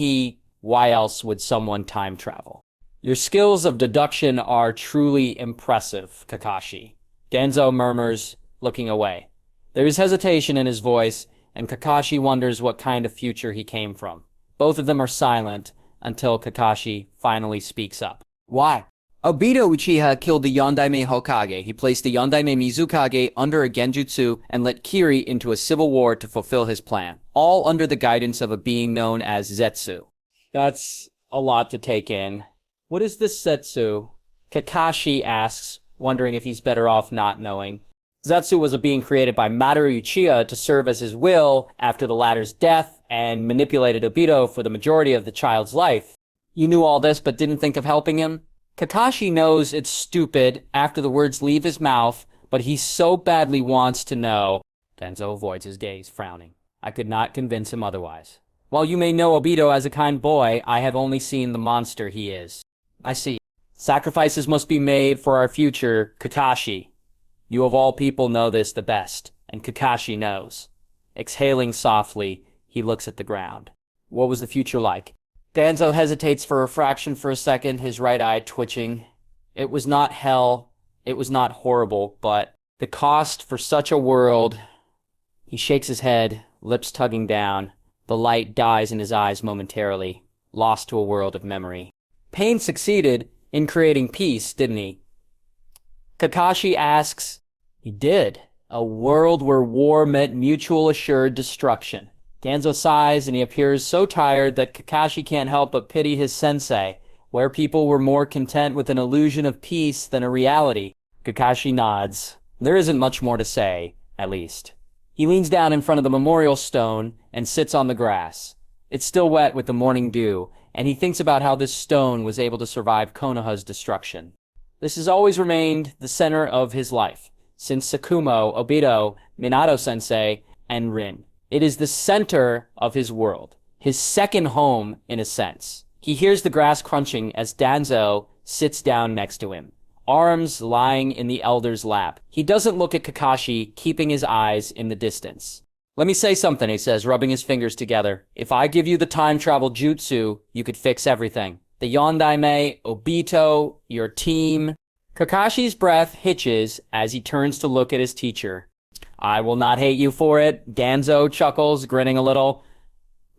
why else would someone time travel? Your skills of deduction are truly impressive, Kakashi. Danzo murmurs, looking away. There is hesitation in his voice, and Kakashi wonders what kind of future he came from. Both of them are silent until Kakashi finally speaks up. Why? Obito Uchiha killed the Yondaime Hokage. He placed the Yondaime Mizukage under a genjutsu and led Kiri into a civil war to fulfill his plan, all under the guidance of a being known as Zetsu. That's a lot to take in. What is this Zetsu? Kakashi asks, wondering if he's better off not knowing. Zetsu was a being created by Madoru Uchiha to serve as his will after the latter's death and manipulated Obito for the majority of the child's life. You knew all this but didn't think of helping him? Kakashi knows it's stupid after the words leave his mouth, but he so badly wants to know. Danzo avoids his gaze, frowning. I could not convince him otherwise. While you may know Obito as a kind boy, I have only seen the monster he is. I see. Sacrifices must be made for our future, Kakashi. You of all people know this the best, and Kakashi knows. Exhaling softly, he looks at the ground. What was the future like? Danzo hesitates for a fraction for a second, his right eye twitching. It was not hell, it was not horrible, but the cost for such a world... He shakes his head, lips tugging down. The light dies in his eyes momentarily, lost to a world of memory. Pain succeeded in creating peace, didn't he? Kakashi asks, He did. A world where war meant mutual assured destruction. Danzo sighs and he appears so tired that Kakashi can't help but pity his sensei, where people were more content with an illusion of peace than a reality. Kakashi nods. There isn't much more to say, at least. He leans down in front of the memorial stone and sits on the grass. It's still wet with the morning dew, and he thinks about how this stone was able to survive Konoha's destruction. This has always remained the center of his life, since Sakumo, Obito, Minato-sensei, and Rin. It is the center of his world, his second home in a sense. He hears the grass crunching as Danzo sits down next to him, arms lying in the elder's lap. He doesn't look at Kakashi, keeping his eyes in the distance. "Let me say something," he says, rubbing his fingers together. "If I give you the time travel jutsu, you could fix everything. The Yondaime, Obito, your team." Kakashi's breath hitches as he turns to look at his teacher. "I will not hate you for it," Danzo chuckles, grinning a little.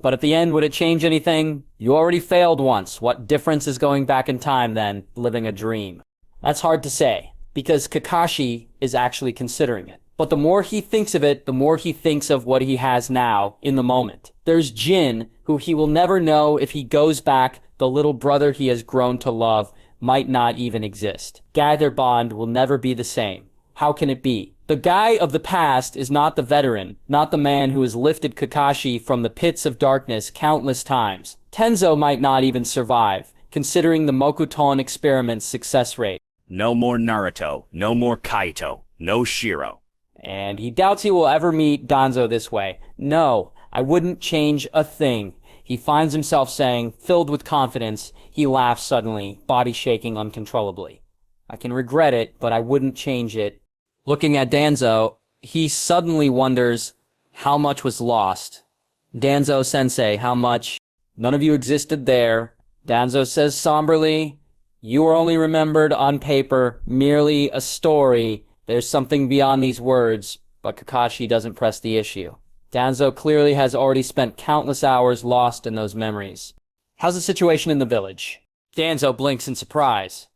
"But at the end, would it change anything? You already failed once. What difference is going back in time then, living a dream?" That's hard to say, because Kakashi is actually considering it. But the more he thinks of it, the more he thinks of what he has now, in the moment. There's Jin, who he will never know if he goes back. The little brother he has grown to love might not even exist. Their bond will never be the same. How can it be? The guy of the past is not the veteran, not the man who has lifted Kakashi from the pits of darkness countless times. Tenzo might not even survive, considering the Mokuton experiment's success rate. No more Naruto, no more Kaito, no Shiro. And he doubts he will ever meet Danzo this way. "No, I wouldn't change a thing," he finds himself saying, filled with confidence. He laughs suddenly, body shaking uncontrollably. "I can regret it, but I wouldn't change it." Looking at Danzo, he suddenly wonders how much was lost. "Danzo-sensei, how much?" "None of you existed there." Danzo says somberly, "You are only remembered on paper, merely a story. There's something beyond these words," but Kakashi doesn't press the issue. Danzo clearly has already spent countless hours lost in those memories. "How's the situation in the village?" Danzo blinks in surprise.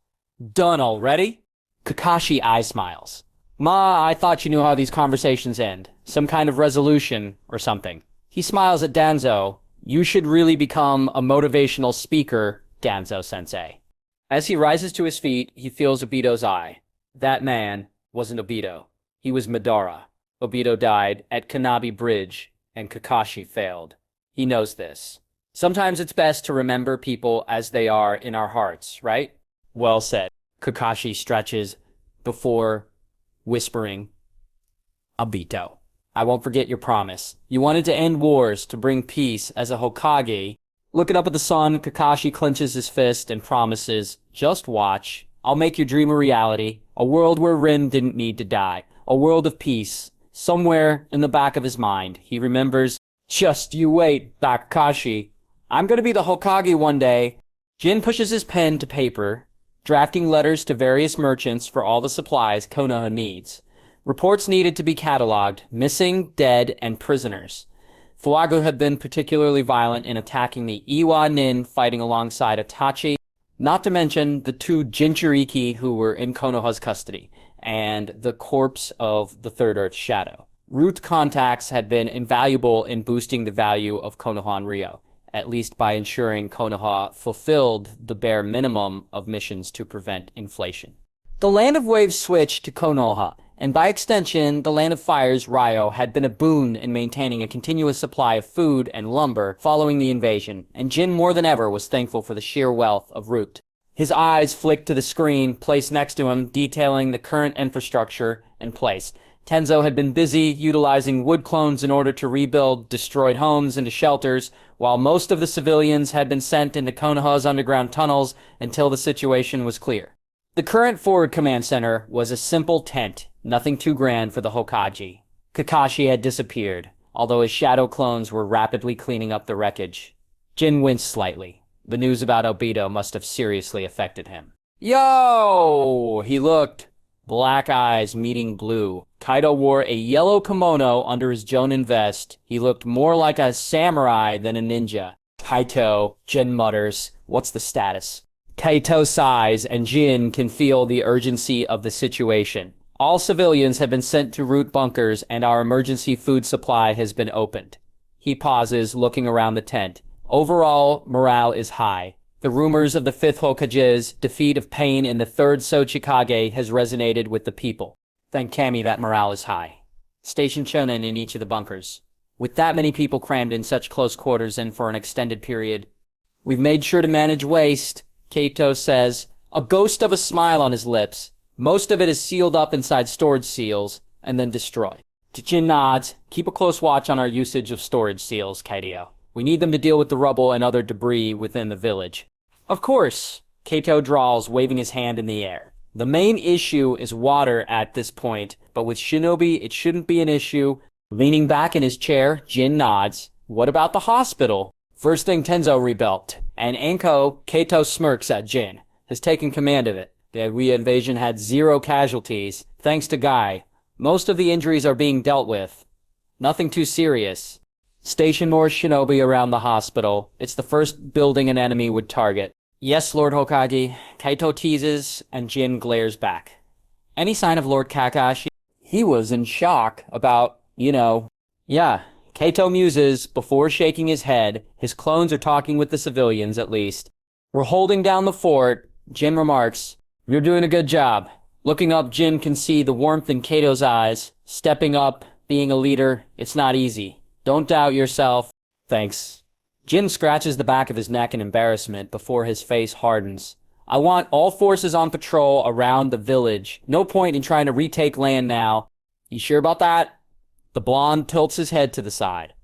"Done already?" Kakashi eye smiles. "Ma, I thought you knew how these conversations end. Some kind of resolution or something." He smiles at Danzo. "You should really become a motivational speaker, Danzo-sensei." As he rises to his feet, he feels Obito's eye. That man wasn't Obito. He was Madara. Obito died at Kanabi Bridge, and Kakashi failed. He knows this. Sometimes it's best to remember people as they are in our hearts, right? Well said. Kakashi stretches before whispering, "Obito, I won't forget your promise. You wanted to end wars, to bring peace as a Hokage." Looking up at the sun, Kakashi clenches his fist and promises, "Just watch. I'll make your dream a reality. A world where Rin didn't need to die. A world of peace." Somewhere in the back of his mind, he remembers, "Just you wait, Kakashi. I'm gonna be the Hokage one day." Jin pushes his pen to paper, drafting letters to various merchants for all the supplies Konoha needs. Reports needed to be cataloged, missing, dead, and prisoners. Fuago had been particularly violent in attacking the Iwa Nin fighting alongside Itachi, not to mention the two Jinchuriki who were in Konoha's custody, and the corpse of the Third Earth Shadow. Root contacts had been invaluable in boosting the value of Konoha and Rio, at least by ensuring Konoha fulfilled the bare minimum of missions to prevent inflation. The Land of Waves switched to Konoha, and by extension, the Land of Fire's Ryo had been a boon in maintaining a continuous supply of food and lumber following the invasion, and Jin more than ever was thankful for the sheer wealth of Root. His eyes flicked to the screen placed next to him, detailing the current infrastructure in place. Tenzo had been busy utilizing wood clones in order to rebuild destroyed homes into shelters, while most of the civilians had been sent into Konoha's underground tunnels until the situation was clear. The current forward command center was a simple tent, nothing too grand for the Hokage. Kakashi had disappeared, although his shadow clones were rapidly cleaning up the wreckage. Jin winced slightly. The news about Obito must have seriously affected him. "Yo!" He looked. Black eyes meeting blue. Kaido wore a yellow kimono under his Jonin vest. He looked more like a samurai than a ninja. "Kaito," Jin mutters. "What's the status?" Kaito sighs, and Jin can feel the urgency of the situation. "All civilians have been sent to Root bunkers, and our emergency food supply has been opened." He pauses, looking around the tent. Overall, morale is high. The rumors of the 5th Hokage's defeat of Pain in the 3rd Sochikage has resonated with the people. Thank Kami that morale is high. Station Shonen in each of the bunkers. With that many people crammed in such close quarters and for an extended period, we've made sure to manage waste, Kato says, a ghost of a smile on his lips. Most of it is sealed up inside storage seals and then destroyed. Jin nods. Keep a close watch on our usage of storage seals, Kaito. We need them to deal with the rubble and other debris within the village. Of course, Kato drawls, waving his hand in the air. The main issue is water at this point, but with Shinobi, it shouldn't be an issue. Leaning back in his chair, Jin nods. What about the hospital? First thing Tenzo rebuilt, and Anko, Kato smirks at Jin, has taken command of it. The Wii invasion had 0 casualties, thanks to Guy. Most of the injuries are being dealt with. Nothing too serious. Station more Shinobi around the hospital. It's the first building an enemy would target. Yes, Lord Hokage. Kaito teases, and Jin glares back. Any sign of Lord Kakashi? He was in shock about, Yeah, Kaito muses before shaking his head. His clones are talking with the civilians, at least. We're holding down the fort. Jin remarks, you're doing a good job. Looking up, Jin can see the warmth in Kato's eyes. Stepping up, being a leader, it's not easy. Don't doubt yourself. Thanks. Jin scratches the back of his neck in embarrassment before his face hardens. I want all forces on patrol around the village. No point in trying to retake land now. You sure about that? The blonde tilts his head to the side.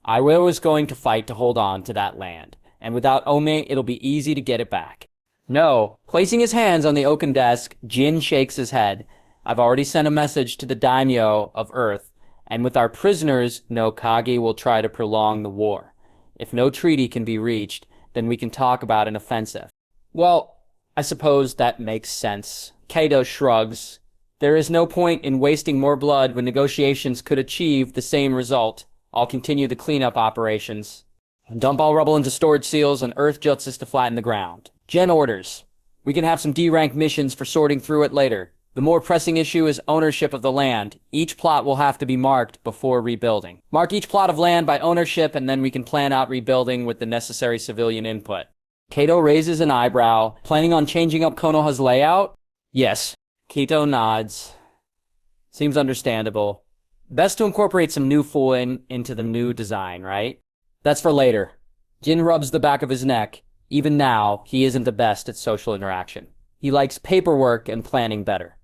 I was going to fight to hold on to that land, and without Ome, it'll be easy to get it back. No. Placing his hands on the oaken desk, Jin shakes his head. I've already sent a message to the daimyo of Earth, and with our prisoners, no Kage will try to prolong the war. If no treaty can be reached, then we can talk about an offensive. Well, I suppose that makes sense. Kato shrugs. There is no point in wasting more blood when negotiations could achieve the same result. I'll continue the cleanup operations. Dump all rubble into storage seals and earth jutsus to flatten the ground. Gen orders. We can have some D-rank missions for sorting through it later. The more pressing issue is ownership of the land. Each plot will have to be marked before rebuilding. Mark each plot of land by ownership and then we can plan out rebuilding with the necessary civilian input. Kato raises an eyebrow. Planning on changing up Konoha's layout? Yes. Kato nods. Seems understandable. Best to incorporate some new fooling into the new design, right? That's for later. Jin rubs the back of his neck. Even now, he isn't the best at social interaction. He likes paperwork and planning better.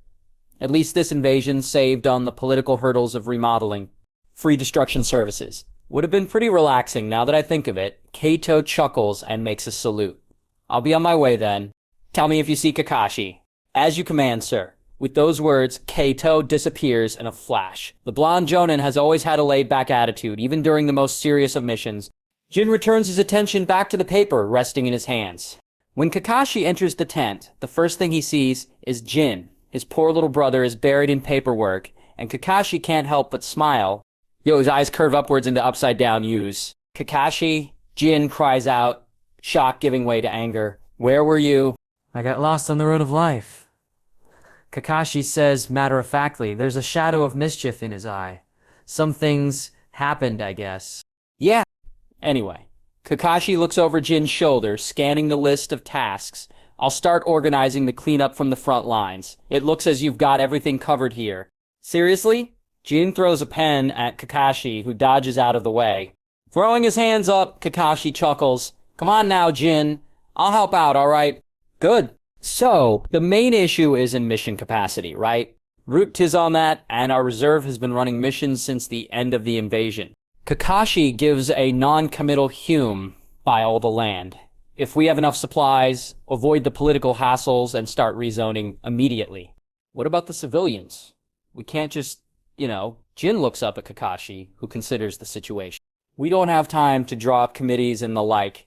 At least this invasion saved on the political hurdles of remodeling. Free destruction services. Would have been pretty relaxing now that I think of it. Kato chuckles and makes a salute. I'll be on my way then. Tell me if you see Kakashi. As you command, sir. With those words, Kato disappears in a flash. The blonde Jonin has always had a laid-back attitude, even during the most serious of missions. Jin returns his attention back to the paper resting in his hands. When Kakashi enters the tent, the first thing he sees is Jin. His poor little brother is buried in paperwork, and Kakashi can't help but smile. His eyes curve upwards into upside-down U's. Kakashi, Jin cries out, shock giving way to anger. Where were you? I got lost on the road of life. Kakashi says matter-of-factly, there's a shadow of mischief in his eye. Some things happened, I guess. Yeah. Anyway, Kakashi looks over Jin's shoulder, scanning the list of tasks. I'll start organizing the cleanup from the front lines. It looks as you've got everything covered here. Seriously? Jin throws a pen at Kakashi, who dodges out of the way. Throwing his hands up, Kakashi chuckles. Come on now, Jin. I'll help out, alright? Good. So, the main issue is in mission capacity, right? Root 'tis on that, and our reserve has been running missions since the end of the invasion. Kakashi gives a non-committal Hume by all the land. If we have enough supplies, avoid the political hassles and start rezoning immediately. What about the civilians? We can't just, Jin looks up at Kakashi, who considers the situation. We don't have time to draw up committees and the like.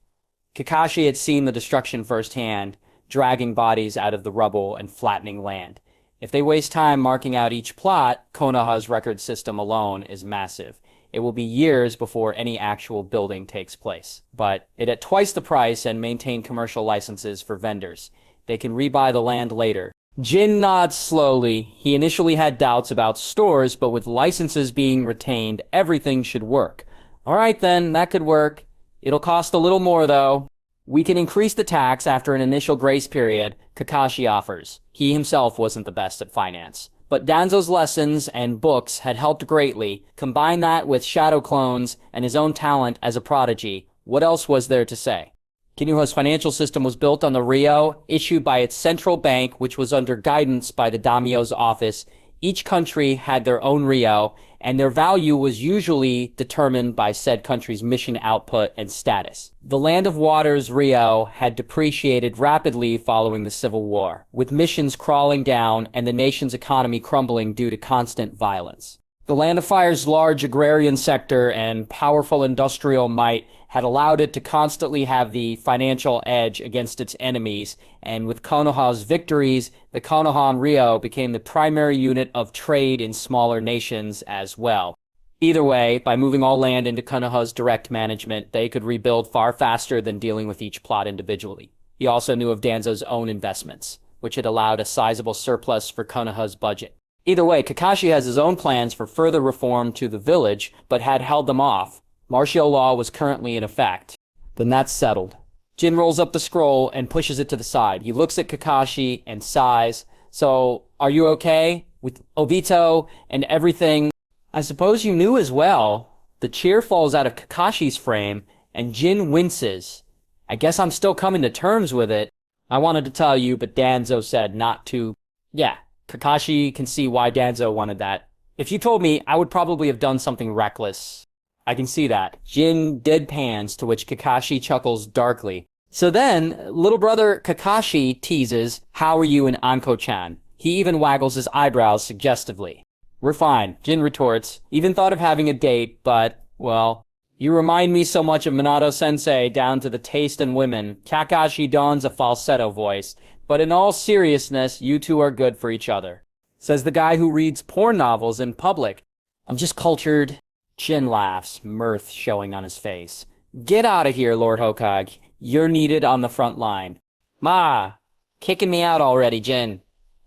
Kakashi had seen the destruction firsthand, dragging bodies out of the rubble and flattening land. If they waste time marking out each plot, Konoha's record system alone is massive. It will be years before any actual building takes place. But it at twice the price and maintain commercial licenses for vendors. They can rebuy the land later. Jin nods slowly. He initially had doubts about stores, but with licenses being retained, everything should work. All right then, that could work. It'll cost a little more though. We can increase the tax after an initial grace period, Kakashi offers. He himself wasn't the best at finance. But Danzo's lessons and books had helped greatly. Combine that with shadow clones and his own talent as a prodigy. What else was there to say? Konoha's financial system was built on the Ryo, issued by its central bank, which was under guidance by the daimyo's office. Each country had their own Ryo, and their value was usually determined by said country's mission output and status. The Land of Water's Ryo had depreciated rapidly following the Civil War, with missions crawling down and the nation's economy crumbling due to constant violence. The Land of Fire's large agrarian sector and powerful industrial might had allowed it to constantly have the financial edge against its enemies, and with Konoha's victories, the Konoha Ryo became the primary unit of trade in smaller nations as well. Either way, by moving all land into Konoha's direct management, they could rebuild far faster than dealing with each plot individually. He also knew of Danzo's own investments, which had allowed a sizable surplus for Konoha's budget. Either way, Kakashi has his own plans for further reform to the village, but had held them off. Martial law was currently in effect. Then that's settled. Jin rolls up the scroll and pushes it to the side. He looks at Kakashi and sighs. So, are you okay? With Obito and everything? I suppose you knew as well. The cheer falls out of Kakashi's frame, and Jin winces. I guess I'm still coming to terms with it. I wanted to tell you, but Danzo said not to. Yeah, Kakashi can see why Danzo wanted that. If you told me, I would probably have done something reckless. I can see that. Jin deadpans, to which Kakashi chuckles darkly. So then, little brother Kakashi teases, "How are you and Anko-chan?" He even waggles his eyebrows suggestively. "We're fine," Jin retorts. "Even thought of having a date, but, well, you remind me so much of Minato-sensei down to the taste in women." Kakashi dons a falsetto voice. "But in all seriousness, you two are good for each other," says the guy who reads porn novels in public. "I'm just cultured." Jin laughs, mirth showing on his face. "Get out of here, Lord Hokage. You're needed on the front line." "Ma, kicking me out already, Jin.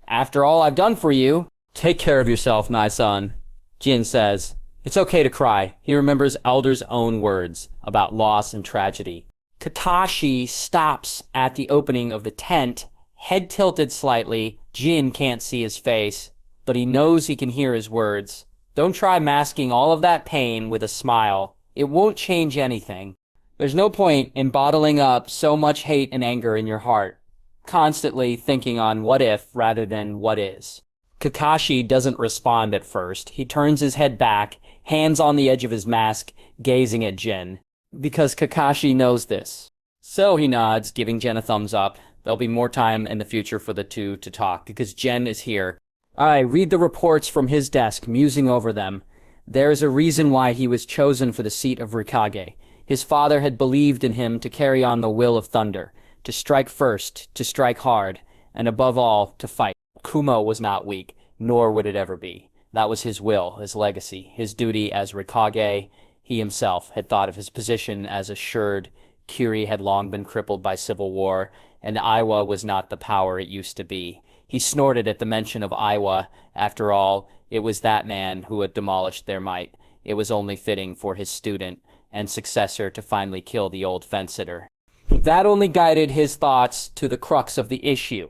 After all I've done for you." "Take care of yourself, my son," Jin says. It's okay to cry. He remembers Elder's own words about loss and tragedy. Kakashi stops at the opening of the tent, head tilted slightly. Jin can't see his face, but he knows he can hear his words. Don't try masking all of that pain with a smile. It won't change anything. There's no point in bottling up so much hate and anger in your heart, constantly thinking on what if rather than what is. Kakashi doesn't respond at first. He turns his head back, hands on the edge of his mask, gazing at Jin. Because Kakashi knows this. So he nods, giving Jin a thumbs up. There'll be more time in the future for the two to talk, because Jin is here. I read the reports from his desk, musing over them. There's a reason why he was chosen for the seat of Rikage. His father had believed in him to carry on the will of thunder, to strike first, to strike hard, and above all, to fight. Kumo was not weak, nor would it ever be. That was his will, his legacy, his duty as Rikage. He himself had thought of his position as assured. Kyuubi had long been crippled by civil war, and Iwa was not the power it used to be. He snorted at the mention of Iwa. After all, it was that man who had demolished their might. It was only fitting for his student and successor to finally kill the old fence-sitter. That only guided his thoughts to the crux of the issue.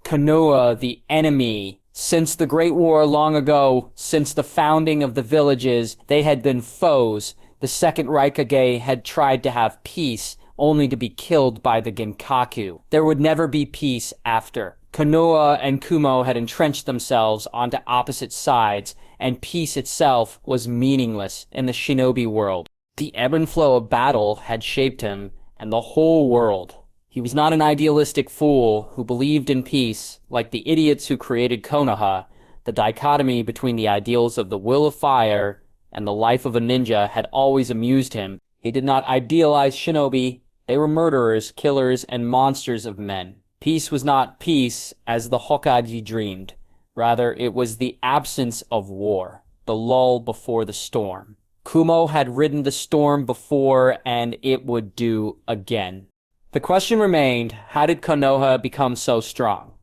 Konoha, the enemy. Since the Great War long ago, since the founding of the villages, they had been foes. The second Raikage had tried to have peace, only to be killed by the Genkaku. There would never be peace after. Konoha and Kumo had entrenched themselves onto opposite sides, and peace itself was meaningless in the shinobi world. The ebb and flow of battle had shaped him, and the whole world. He was not an idealistic fool who believed in peace, like the idiots who created Konoha. The dichotomy between the ideals of the will of fire and the life of a ninja had always amused him. He did not idealize shinobi. They were murderers, killers, and monsters of men. Peace was not peace as the Hokage dreamed. Rather, it was the absence of war, the lull before the storm. Kumo had ridden the storm before, and it would do again. The question remained, how did Konoha become so strong?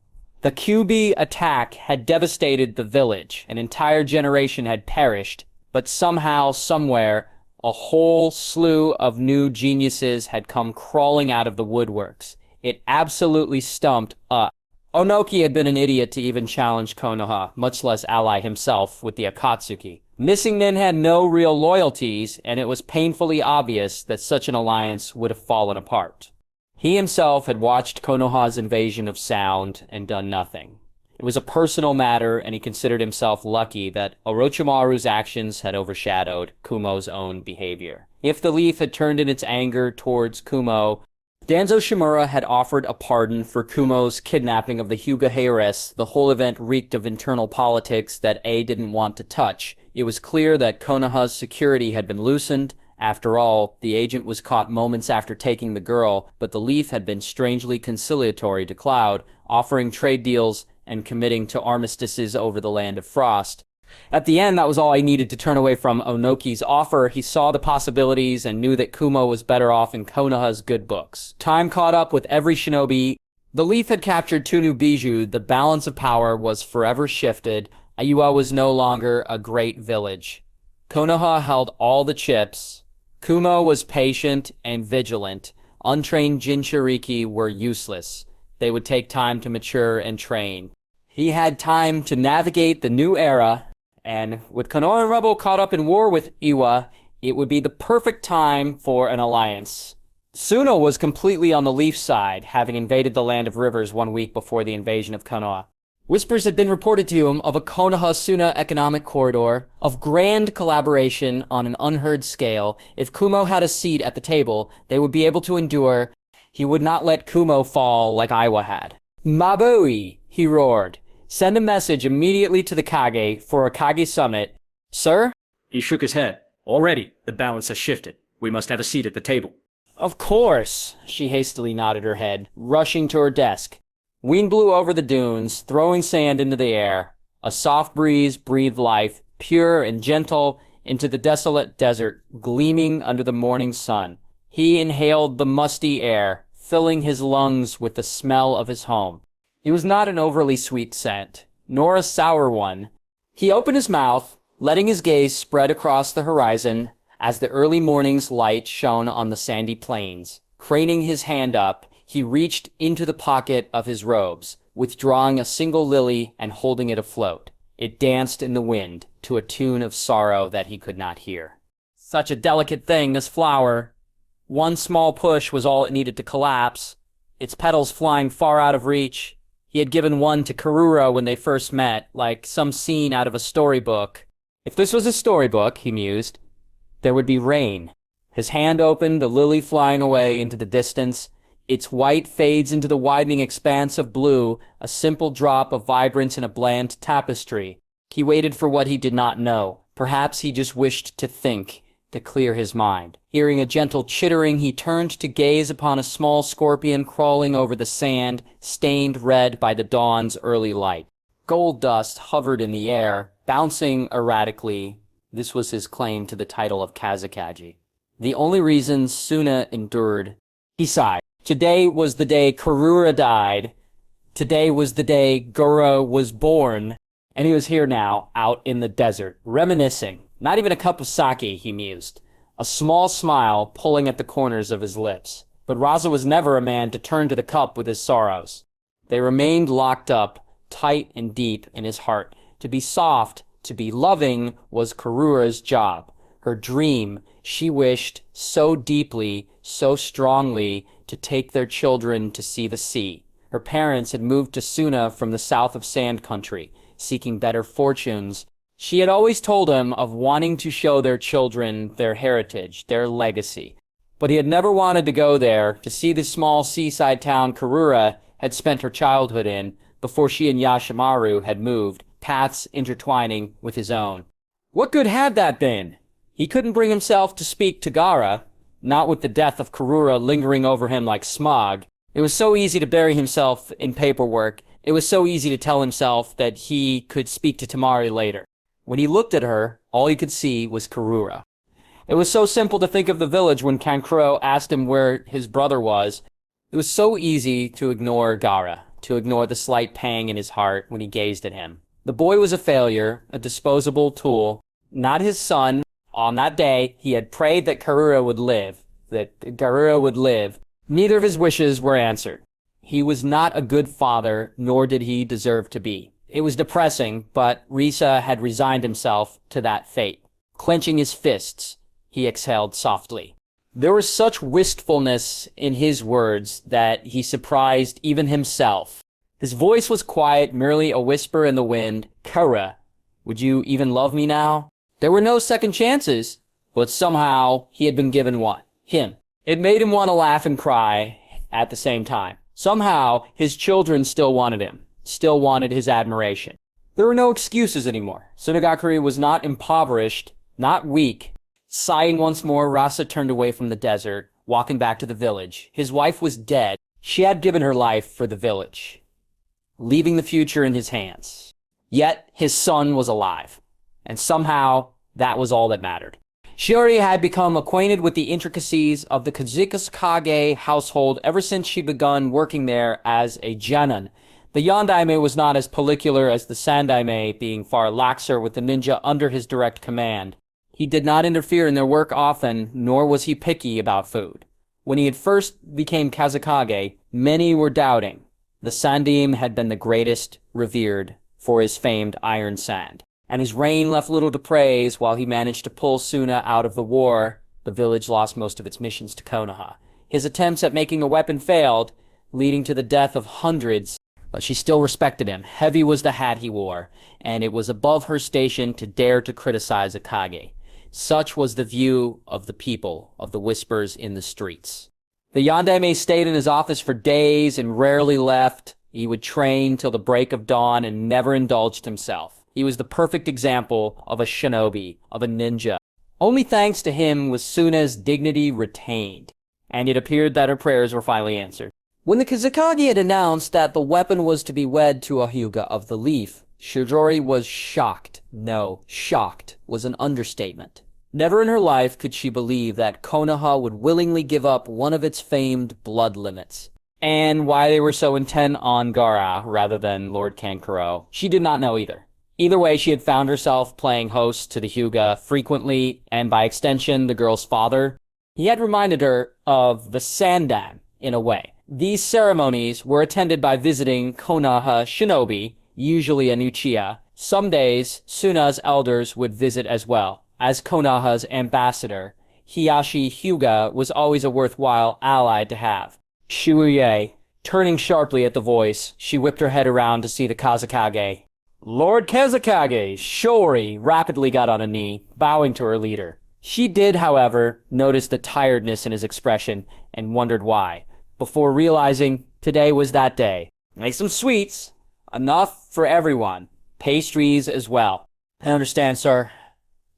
The Kyuubi attack had devastated the village. An entire generation had perished, but somehow, somewhere, a whole slew of new geniuses had come crawling out of the woodworks. It absolutely stumped up. Onoki had been an idiot to even challenge Konoha, much less ally himself with the Akatsuki. Missing Nin had no real loyalties, and it was painfully obvious that such an alliance would have fallen apart. He himself had watched Konoha's invasion of Sound and done nothing. It was a personal matter, and he considered himself lucky that Orochimaru's actions had overshadowed Kumo's own behavior. If the leaf had turned in its anger towards Kumo, Danzo Shimura had offered a pardon for Kumo's kidnapping of the Hyuga Heiress. The whole event reeked of internal politics that A didn't want to touch. It was clear that Konoha's security had been loosened. After all, the agent was caught moments after taking the girl, but the leaf had been strangely conciliatory to Cloud, offering trade deals and committing to armistices over the Land of Frost. At the end, that was all I needed to turn away from Onoki's offer. He saw the possibilities and knew that Kumo was better off in Konoha's good books. Time caught up with every shinobi. The leaf had captured two new bijou. The balance of power was forever shifted. Aiwa was no longer a great village. Konoha held all the chips. Kumo was patient and vigilant. Untrained Jinchuriki were useless. They would take time to mature and train. He had time to navigate the new era, and with Konoha and Rebel caught up in war with Iwa, it would be the perfect time for an alliance. Suna was completely on the Leaf side, having invaded the Land of Rivers 1 week before the invasion of Konoha. Whispers had been reported to him of a Konoha-Suna economic corridor, of grand collaboration on an unheard scale. If Kumo had a seat at the table, they would be able to endure. He would not let Kumo fall like Aiwa had. "Mabui!" he roared. "Send a message immediately to the Kage for a Kage summit." "Sir?" He shook his head. "Already, the balance has shifted. We must have a seat at the table." "Of course." She hastily nodded her head, rushing to her desk. Wind blew over the dunes, throwing sand into the air. A soft breeze breathed life, pure and gentle, into the desolate desert, gleaming under the morning sun. He inhaled the musty air, filling his lungs with the smell of his home. It was not an overly sweet scent, nor a sour one. He opened his mouth, letting his gaze spread across the horizon as the early morning's light shone on the sandy plains. Craning his hand up, he reached into the pocket of his robes, withdrawing a single lily and holding it afloat. It danced in the wind, to a tune of sorrow that he could not hear. Such a delicate thing, this flower. One small push was all it needed to collapse, its petals flying far out of reach. He had given one to Karura when they first met, like some scene out of a storybook. If this was a storybook, he mused, there would be rain. His hand opened, the lily flying away into the distance. Its white fades into the widening expanse of blue, a simple drop of vibrance in a bland tapestry. He waited for what he did not know. Perhaps he just wished to think, to clear his mind. Hearing a gentle chittering, he turned to gaze upon a small scorpion crawling over the sand, stained red by the dawn's early light. Gold dust hovered in the air, bouncing erratically. This was his claim to the title of Kazekage. The only reason Suna endured. He sighed. Today was the day Karura died. Today was the day Gura was born. And he was here now, out in the desert, reminiscing. Not even a cup of sake, he mused. A small smile pulling at the corners of his lips. But Raza was never a man to turn to the cup with his sorrows. They remained locked up, tight and deep in his heart. To be soft, to be loving, was Karura's job. Her dream. She wished so deeply, so strongly, to take their children to see the sea. Her parents had moved to Suna from the south of Sand Country, seeking better fortunes. She had always told him of wanting to show their children their heritage, their legacy. But he had never wanted to go there, to see the small seaside town Karura had spent her childhood in, before she and Yashimaru had moved, paths intertwining with his own. What good had that been? He couldn't bring himself to speak to Gaara, not with the death of Karura lingering over him like smog. It was so easy to bury himself in paperwork. It was so easy to tell himself that he could speak to Temari later. When he looked at her, all he could see was Karura. It was so simple to think of the village when Kankuro asked him where his brother was. It was so easy to ignore Gaara, to ignore the slight pang in his heart when he gazed at him. The boy was a failure, a disposable tool, not his son. On that day, he had prayed that Karura would live. Neither of his wishes were answered. He was not a good father, nor did he deserve to be. It was depressing, but Risa had resigned himself to that fate. Clenching his fists, he exhaled softly. There was such wistfulness in his words that he surprised even himself. His voice was quiet, merely a whisper in the wind. Kara, would you even love me now? There were no second chances, but somehow he had been given one. Him. It made him want to laugh and cry at the same time. Somehow, his children still wanted him, still wanted his admiration. There were no excuses anymore. Sunagakure was not impoverished, not weak. Sighing once more, Rasa turned away from the desert, walking back to the village. His wife was dead. She had given her life for the village, leaving the future in his hands. Yet, his son was alive, and somehow, that was all that mattered. Shiori had become acquainted with the intricacies of the Kazekage household ever since she begun working there as a genin. The Yandaime was not as pellicular as the Sandaime, being far laxer with the ninja under his direct command. He did not interfere in their work often, nor was he picky about food. When he had first became Kazekage, many were doubting. The Sandim had been the greatest, revered for his famed iron sand, and his reign left little to praise. While he managed to pull Suna out of the war, the village lost most of its missions to Konoha. His attempts at making a weapon failed, leading to the death of hundreds, but she still respected him. Heavy was the hat he wore, and it was above her station to dare to criticize a Kage. Such was the view of the people, of the whispers in the streets. The Yandaime stayed in his office for days and rarely left. He would train till the break of dawn and never indulged himself. He was the perfect example of a shinobi, of a ninja. Only thanks to him was Suna's dignity retained, and it appeared that her prayers were finally answered. When the Kazekage had announced that the weapon was to be wed to a Hyuga of the Leaf, Shijori was shocked. No, shocked was an understatement. Never in her life could she believe that Konoha would willingly give up one of its famed blood limits. And why they were so intent on Gaara rather than Lord Kankuro, she did not know either. Either way, she had found herself playing host to the Hyuga frequently, and by extension, the girl's father. He had reminded her of the Sandan, in a way. These ceremonies were attended by visiting Konoha shinobi, usually an Uchiha. Some days, Suna's elders would visit as well. As Konoha's ambassador, Hiyashi Hyuga was always a worthwhile ally to have. Shuuye, turning sharply at the voice, she whipped her head around to see the Kazekage. Lord Kazekage, Shiori rapidly got on a knee, bowing to her leader. She did, however, notice the tiredness in his expression and wondered why, before realizing today was that day. Make some sweets. Enough for everyone. Pastries as well. I understand, sir.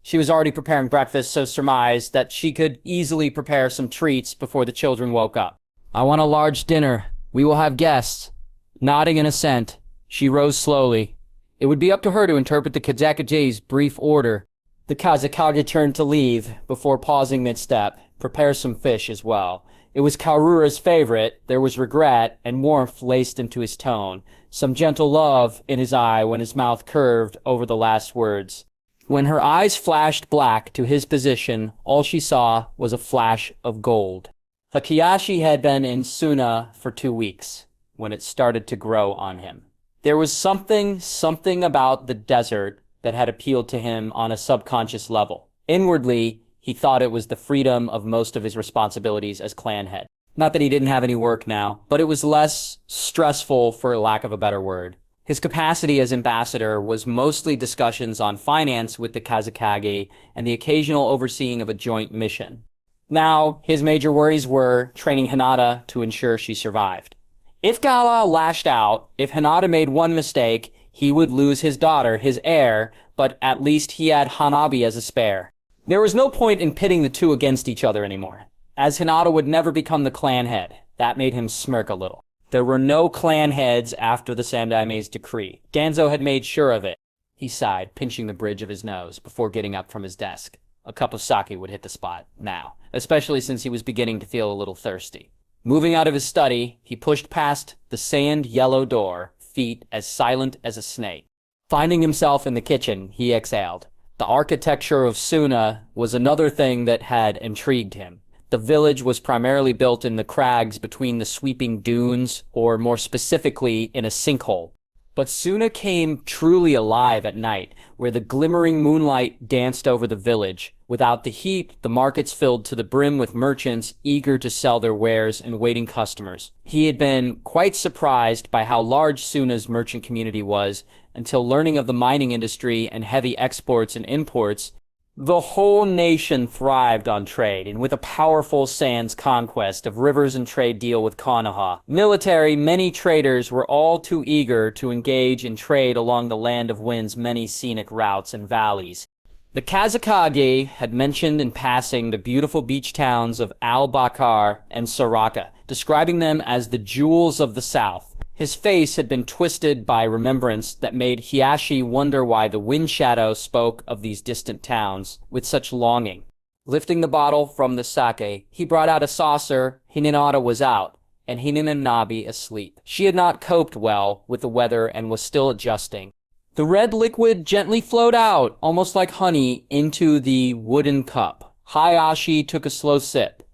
She was already preparing breakfast, so surmised that she could easily prepare some treats before the children woke up. I want a large dinner. We will have guests. Nodding in assent, she rose slowly. It would be up to her to interpret the Kazekage's brief order. The Kazekage turned to leave, before pausing mid-step, prepare some fish as well. It was Karura's favorite. There was regret and warmth laced into his tone, some gentle love in his eye when his mouth curved over the last words. When her eyes flashed black to his position, all she saw was a flash of gold. Hakiyashi had been in Suna for 2 weeks, when it started to grow on him. There was something about the desert that had appealed to him on a subconscious level. Inwardly, he thought it was the freedom of most of his responsibilities as clan head. Not that he didn't have any work now, but it was less stressful, for lack of a better word. His capacity as ambassador was mostly discussions on finance with the Kazekage and the occasional overseeing of a joint mission. Now, his major worries were training Hinata to ensure she survived. If Gala lashed out, if Hinata made one mistake, he would lose his daughter, his heir, but at least he had Hanabi as a spare. There was no point in pitting the two against each other anymore, as Hinata would never become the clan head. That made him smirk a little. There were no clan heads after the Sandaime's decree. Danzo had made sure of it. He sighed, pinching the bridge of his nose before getting up from his desk. A cup of sake would hit the spot, now, especially since he was beginning to feel a little thirsty. Moving out of his study, he pushed past the sand-yellow door, feet as silent as a snake. Finding himself in the kitchen, he exhaled. The architecture of Suna was another thing that had intrigued him. The village was primarily built in the crags between the sweeping dunes, or more specifically, in a sinkhole. But Suna came truly alive at night, where the glimmering moonlight danced over the village. Without the heat, the markets filled to the brim with merchants eager to sell their wares and waiting customers. He had been quite surprised by how large Suna's merchant community was, until learning of the mining industry and heavy exports and imports. The whole nation thrived on trade, and with a powerful Sands conquest of rivers and trade deal with Konoha. Military, many traders were all too eager to engage in trade along the Land of Wind's many scenic routes and valleys. The Kazakage had mentioned in passing the beautiful beach towns of Al-Bakar and Saraka, describing them as the jewels of the south. His face had been twisted by remembrance that made Hiyashi wonder why the wind shadow spoke of these distant towns with such longing. Lifting the bottle from the sake, he brought out a saucer. Hinata was out, and Hinanabi asleep. She had not coped well with the weather and was still adjusting. The red liquid gently flowed out, almost like honey, into the wooden cup. Hayashi took a slow sip,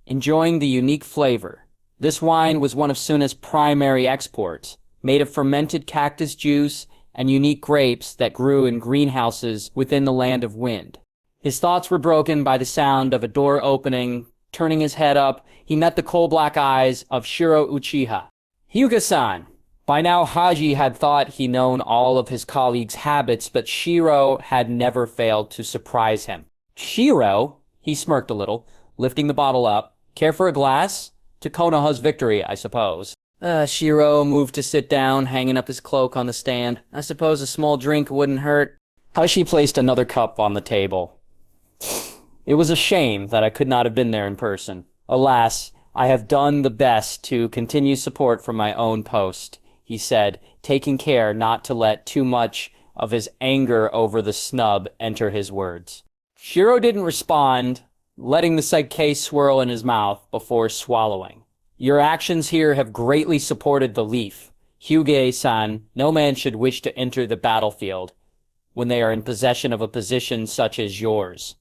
enjoying the unique flavor. This wine was one of Suna's primary exports, made of fermented cactus juice and unique grapes that grew in greenhouses within the Land of Wind. His thoughts were broken by the sound of a door opening. Turning his head up, he met the coal-black eyes of Shiro Uchiha. Hyuga-san! By now, Haji had thought he known all of his colleagues' habits, but Shiro had never failed to surprise him. Shiro? He smirked a little, lifting the bottle up. Care for a glass? To Konoha's victory, I suppose. Shiro moved to sit down, hanging up his cloak on the stand. I suppose a small drink wouldn't hurt. Hashi placed another cup on the table. It was a shame that I could not have been there in person. Alas, I have done the best to continue support from my own post, he said, taking care not to let too much of his anger over the snub enter his words. Shiro didn't respond, letting the sake swirl in his mouth before swallowing. Your actions here have greatly supported the Leaf. Hyuga-san, no man should wish to enter the battlefield when they are in possession of a position such as yours.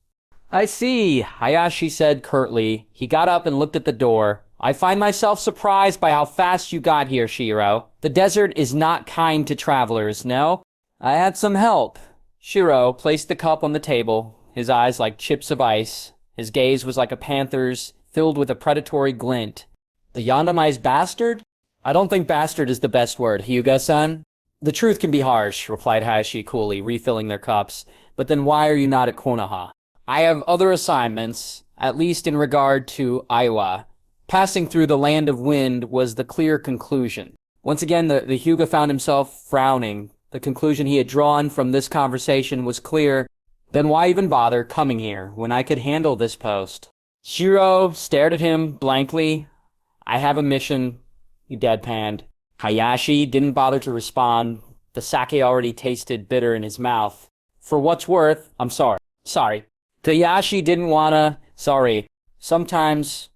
I see, Hayashi said curtly. He got up and looked at the door. I find myself surprised by how fast you got here, Shiro. The desert is not kind to travelers, no? I had some help. Shiro placed the cup on the table, his eyes like chips of ice. His gaze was like a panther's, filled with a predatory glint. The Yandamai's bastard? I don't think bastard is the best word, Hyuga-san. The truth can be harsh, replied Hayashi coolly, refilling their cups. But then why are you not at Konoha? I have other assignments, at least in regard to Aiwa. Passing through the Land of Wind was the clear conclusion. Once again, the Hyuga found himself frowning. The conclusion he had drawn from this conversation was clear. Then why even bother coming here when I could handle this post? Shiro stared at him blankly. I have a mission, he deadpanned. Hayashi didn't bother to respond. The sake already tasted bitter in his mouth. For what's worth, I'm sorry. Sorry. Hayashi didn't wanna... Sorry. Sometimes...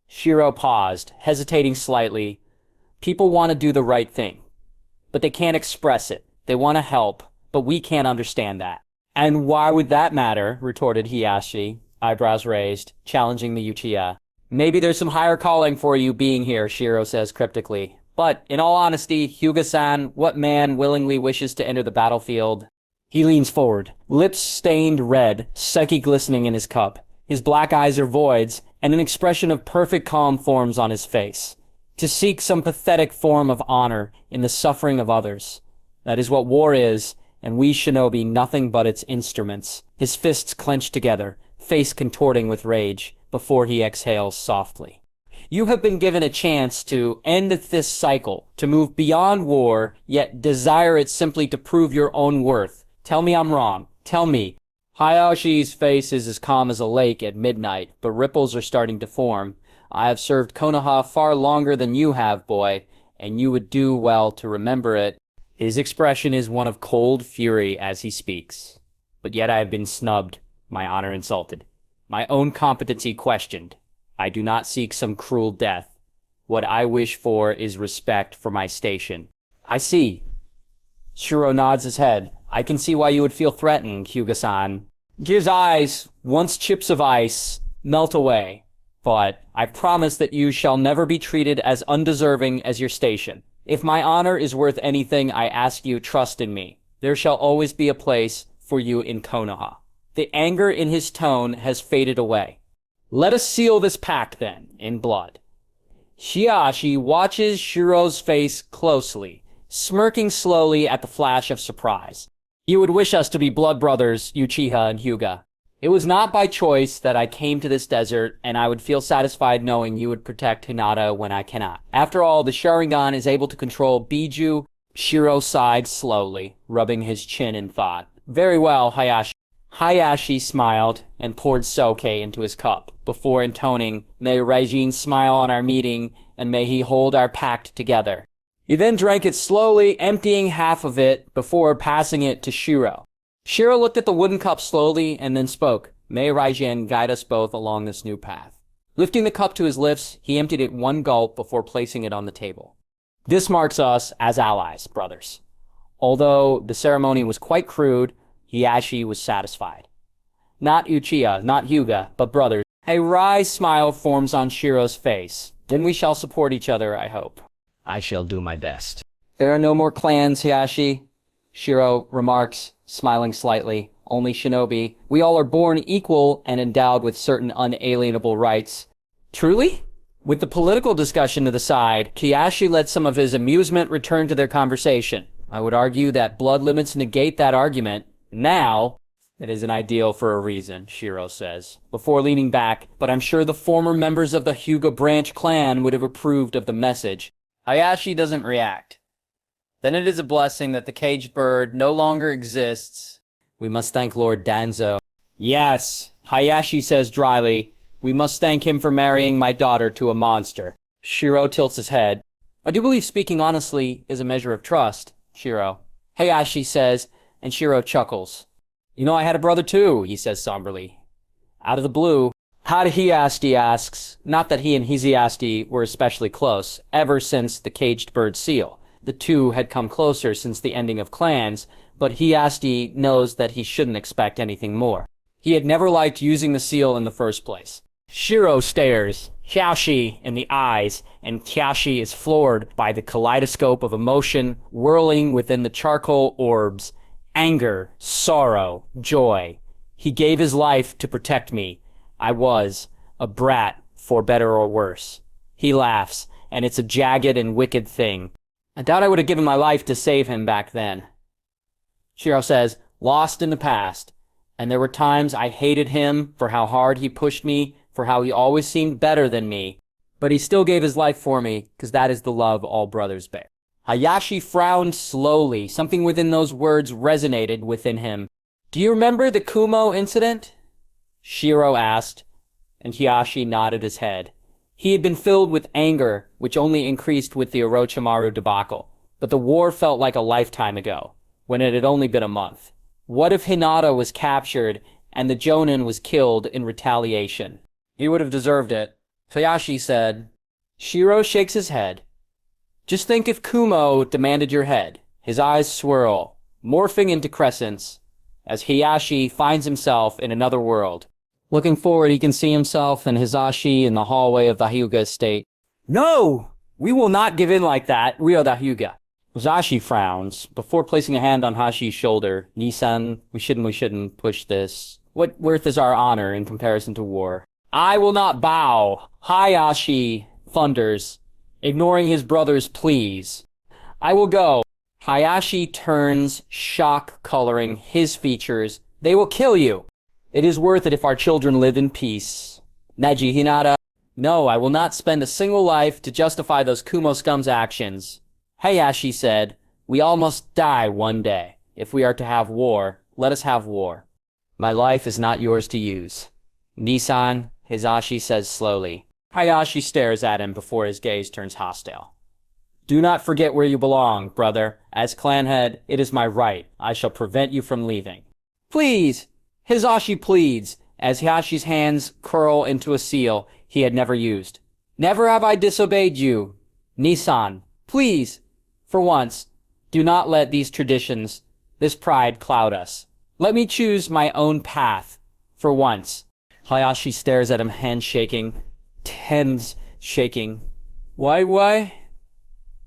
Shiro paused, hesitating slightly. People want to do the right thing, but they can't express it. They want to help, but we can't understand that. And why would that matter? Retorted Hiyashi, eyebrows raised, challenging the Uchiha. Maybe there's some higher calling for you being here, Shiro says cryptically. But, in all honesty, Hyuga-san, what man willingly wishes to enter the battlefield? He leans forward, lips stained red, sake glistening in his cup. His black eyes are voids, and an expression of perfect calm forms on his face. To seek some pathetic form of honor in the suffering of others. That is what war is, and we shinobi nothing but its instruments. His fists clenched together, face contorting with rage, before he exhales softly. You have been given a chance to end this cycle, to move beyond war, yet desire it simply to prove your own worth. Tell me I'm wrong. Tell me. Hayashi's face is as calm as a lake at midnight, but ripples are starting to form. I have served Konoha far longer than you have, boy, and you would do well to remember it. His expression is one of cold fury as he speaks. But yet I have been snubbed, my honor insulted, my own competency questioned. I do not seek some cruel death. What I wish for is respect for my station. I see. Shiro nods his head. I can see why you would feel threatened, Hyuga-san. His eyes, once chips of ice, melt away. But I promise that you shall never be treated as undeserving as your station. If my honor is worth anything, I ask you trust in me. There shall always be a place for you in Konoha. The anger in his tone has faded away. Let us seal this pact, then, in blood. Hiashi watches Shiro's face closely, smirking slowly at the flash of surprise. You would wish us to be blood brothers, Uchiha and Hyuga. It was not by choice that I came to this desert, and I would feel satisfied knowing you would protect Hinata when I cannot. After all, the Sharingan is able to control Biju. Shiro sighed slowly, rubbing his chin in thought. Very well, Hayashi. Hayashi smiled and poured soke into his cup, before intoning, "May Raijin smile on our meeting, and may he hold our pact together." He then drank it slowly, emptying half of it before passing it to Shiro. Shiro looked at the wooden cup slowly and then spoke, "May Raijin guide us both along this new path." Lifting the cup to his lips, he emptied it one gulp before placing it on the table. This marks us as allies, brothers. Although the ceremony was quite crude, Hiashi was satisfied. Not Uchiha, not Hyuga, but brothers. A wry smile forms on Shiro's face. Then we shall support each other, I hope. I shall do my best. There are no more clans, Hiashi, Shiro remarks, smiling slightly. Only Shinobi. We all are born equal and endowed with certain unalienable rights. Truly? With the political discussion to the side, Hiashi let some of his amusement return to their conversation. I would argue that blood limits negate that argument. Now, it is an ideal for a reason, Shiro says, before leaning back, but I'm sure the former members of the Hyuga branch clan would have approved of the message. Hayashi doesn't react. Then it is a blessing that the caged bird no longer exists. We must thank Lord Danzo. Yes, Hayashi says dryly, we must thank him for marrying my daughter to a monster. Shiro tilts his head. I do believe speaking honestly is a measure of trust, Shiro. Hayashi says, and Shiro chuckles. You know, I had a brother too, he says somberly. Out of the blue, Hiashi asks, not that he and Hiashi were especially close, ever since the caged bird seal. The two had come closer since the ending of clans, but Hiashi knows that he shouldn't expect anything more. He had never liked using the seal in the first place. Shiro stares Hiashi in the eyes, and Hiashi is floored by the kaleidoscope of emotion whirling within the charcoal orbs. Anger, sorrow, joy. He gave his life to protect me. I was a brat, for better or worse. He laughs, and it's a jagged and wicked thing. I doubt I would have given my life to save him back then. Shiro says, lost in the past. And there were times I hated him for how hard he pushed me, for how he always seemed better than me. But he still gave his life for me, because that is the love all brothers bear. Hayashi frowned slowly. Something within those words resonated within him. Do you remember the Kumo incident? Shiro asked, and Hiashi nodded his head. He had been filled with anger, which only increased with the Orochimaru debacle. But the war felt like a lifetime ago, when it had only been a month. What if Hinata was captured, and the Jonin was killed in retaliation? He would have deserved it. Hayashi said. Shiro shakes his head. Just think if Kumo demanded your head. His eyes swirl, morphing into crescents, as Hiashi finds himself in another world. Looking forward, he can see himself and Hisashi in the hallway of the Hyuga estate. No! We will not give in like that. We are the Hyuga. Hisashi frowns, before placing a hand on Hashi's shoulder. Nissan, we shouldn't push this. What worth is our honor in comparison to war? I will not bow. Hayashi thunders, ignoring his brother's pleas. I will go. Hayashi turns, shock coloring his features. They will kill you. It is worth it if our children live in peace. Neji Hinata. No, I will not spend a single life to justify those Kumo scum's actions. Hayashi said, we all must die one day. If we are to have war, let us have war. My life is not yours to use. Nissan, Hisashi says slowly. Hayashi stares at him before his gaze turns hostile. Do not forget where you belong, brother. As clan head, it is my right. I shall prevent you from leaving. Please! Hisashi pleads, as Hayashi's hands curl into a seal he had never used. Never have I disobeyed you. Nissan, please, for once, do not let these traditions, this pride cloud us. Let me choose my own path, for once. Hayashi stares at him, hands shaking. Hands shaking. Why?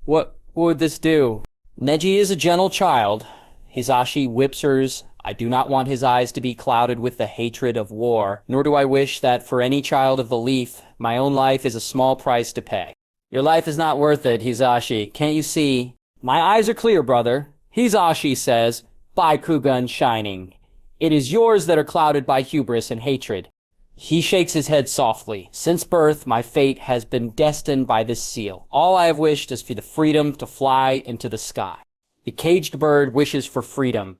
What would this do? Neji is a gentle child. Hisashi whips hers. I do not want his eyes to be clouded with the hatred of war, nor do I wish that for any child of the leaf, my own life is a small price to pay. Your life is not worth it, Hisashi. Can't you see? My eyes are clear, brother. Hisashi says, Baikugan shining. It is yours that are clouded by hubris and hatred. He shakes his head softly. Since birth, my fate has been destined by this seal. All I have wished is for the freedom to fly into the sky. The caged bird wishes for freedom,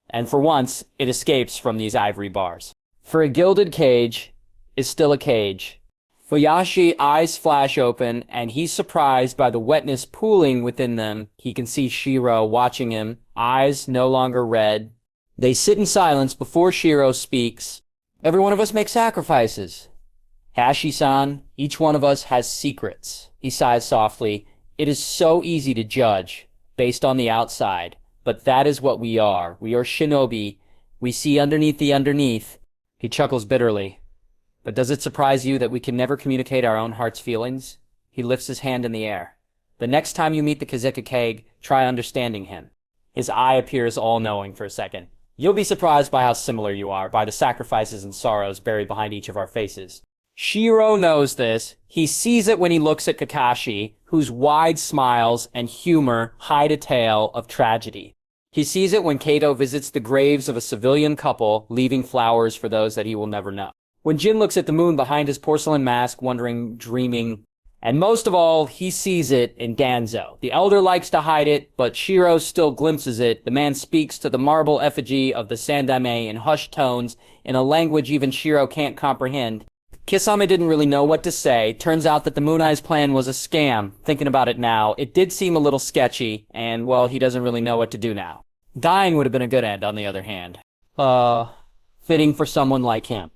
and for once, it escapes from these ivory bars. For a gilded cage is still a cage. Fuyashi eyes flash open, and he's surprised by the wetness pooling within them. He can see Shiro watching him, eyes no longer red. They sit in silence before Shiro speaks. Every one of us makes sacrifices. Hashi-san, each one of us has secrets. He sighs softly. It is so easy to judge, based on the outside. But that is what we are. We are shinobi. We see underneath the underneath. He chuckles bitterly. But does it surprise you that we can never communicate our own heart's feelings? He lifts his hand in the air. The next time you meet the Kazeka Kage, try understanding him. His eye appears all-knowing for a second. You'll be surprised by how similar you are, by the sacrifices and sorrows buried behind each of our faces. Shiro knows this. He sees it when he looks at Kakashi, whose wide smiles and humor hide a tale of tragedy. He sees it when Kato visits the graves of a civilian couple, leaving flowers for those that he will never know. When Jin looks at the moon behind his porcelain mask, wondering, dreaming. And most of all, he sees it in Danzo. The elder likes to hide it, but Shiro still glimpses it. The man speaks to the marble effigy of the Sandaime in hushed tones, in a language even Shiro can't comprehend. Kisame didn't really know what to say. Turns out that the Moon Eye's plan was a scam. Thinking about it now, it did seem a little sketchy, and, well, he doesn't really know what to do now. Dying would have been a good end, on the other hand. Fitting for someone like him.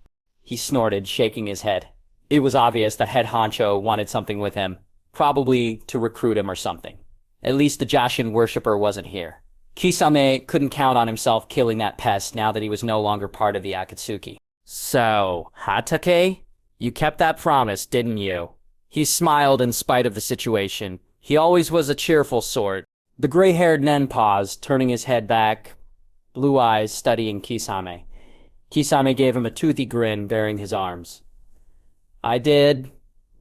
He snorted, shaking his head. It was obvious the head honcho wanted something with him. Probably to recruit him or something. At least the Jashin worshipper wasn't here. Kisame couldn't count on himself killing that pest now that he was no longer part of the Akatsuki. So, Hatake? You kept that promise, didn't you? He smiled in spite of the situation. He always was a cheerful sort. The gray-haired Nen paused, turning his head back, blue eyes studying Kisame. Kisame gave him a toothy grin, baring his arms. I did,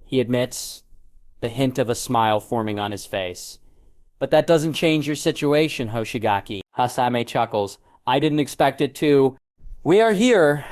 he admits, the hint of a smile forming on his face. But that doesn't change your situation, Hoshigaki. Hasame chuckles. I didn't expect it to. We are here.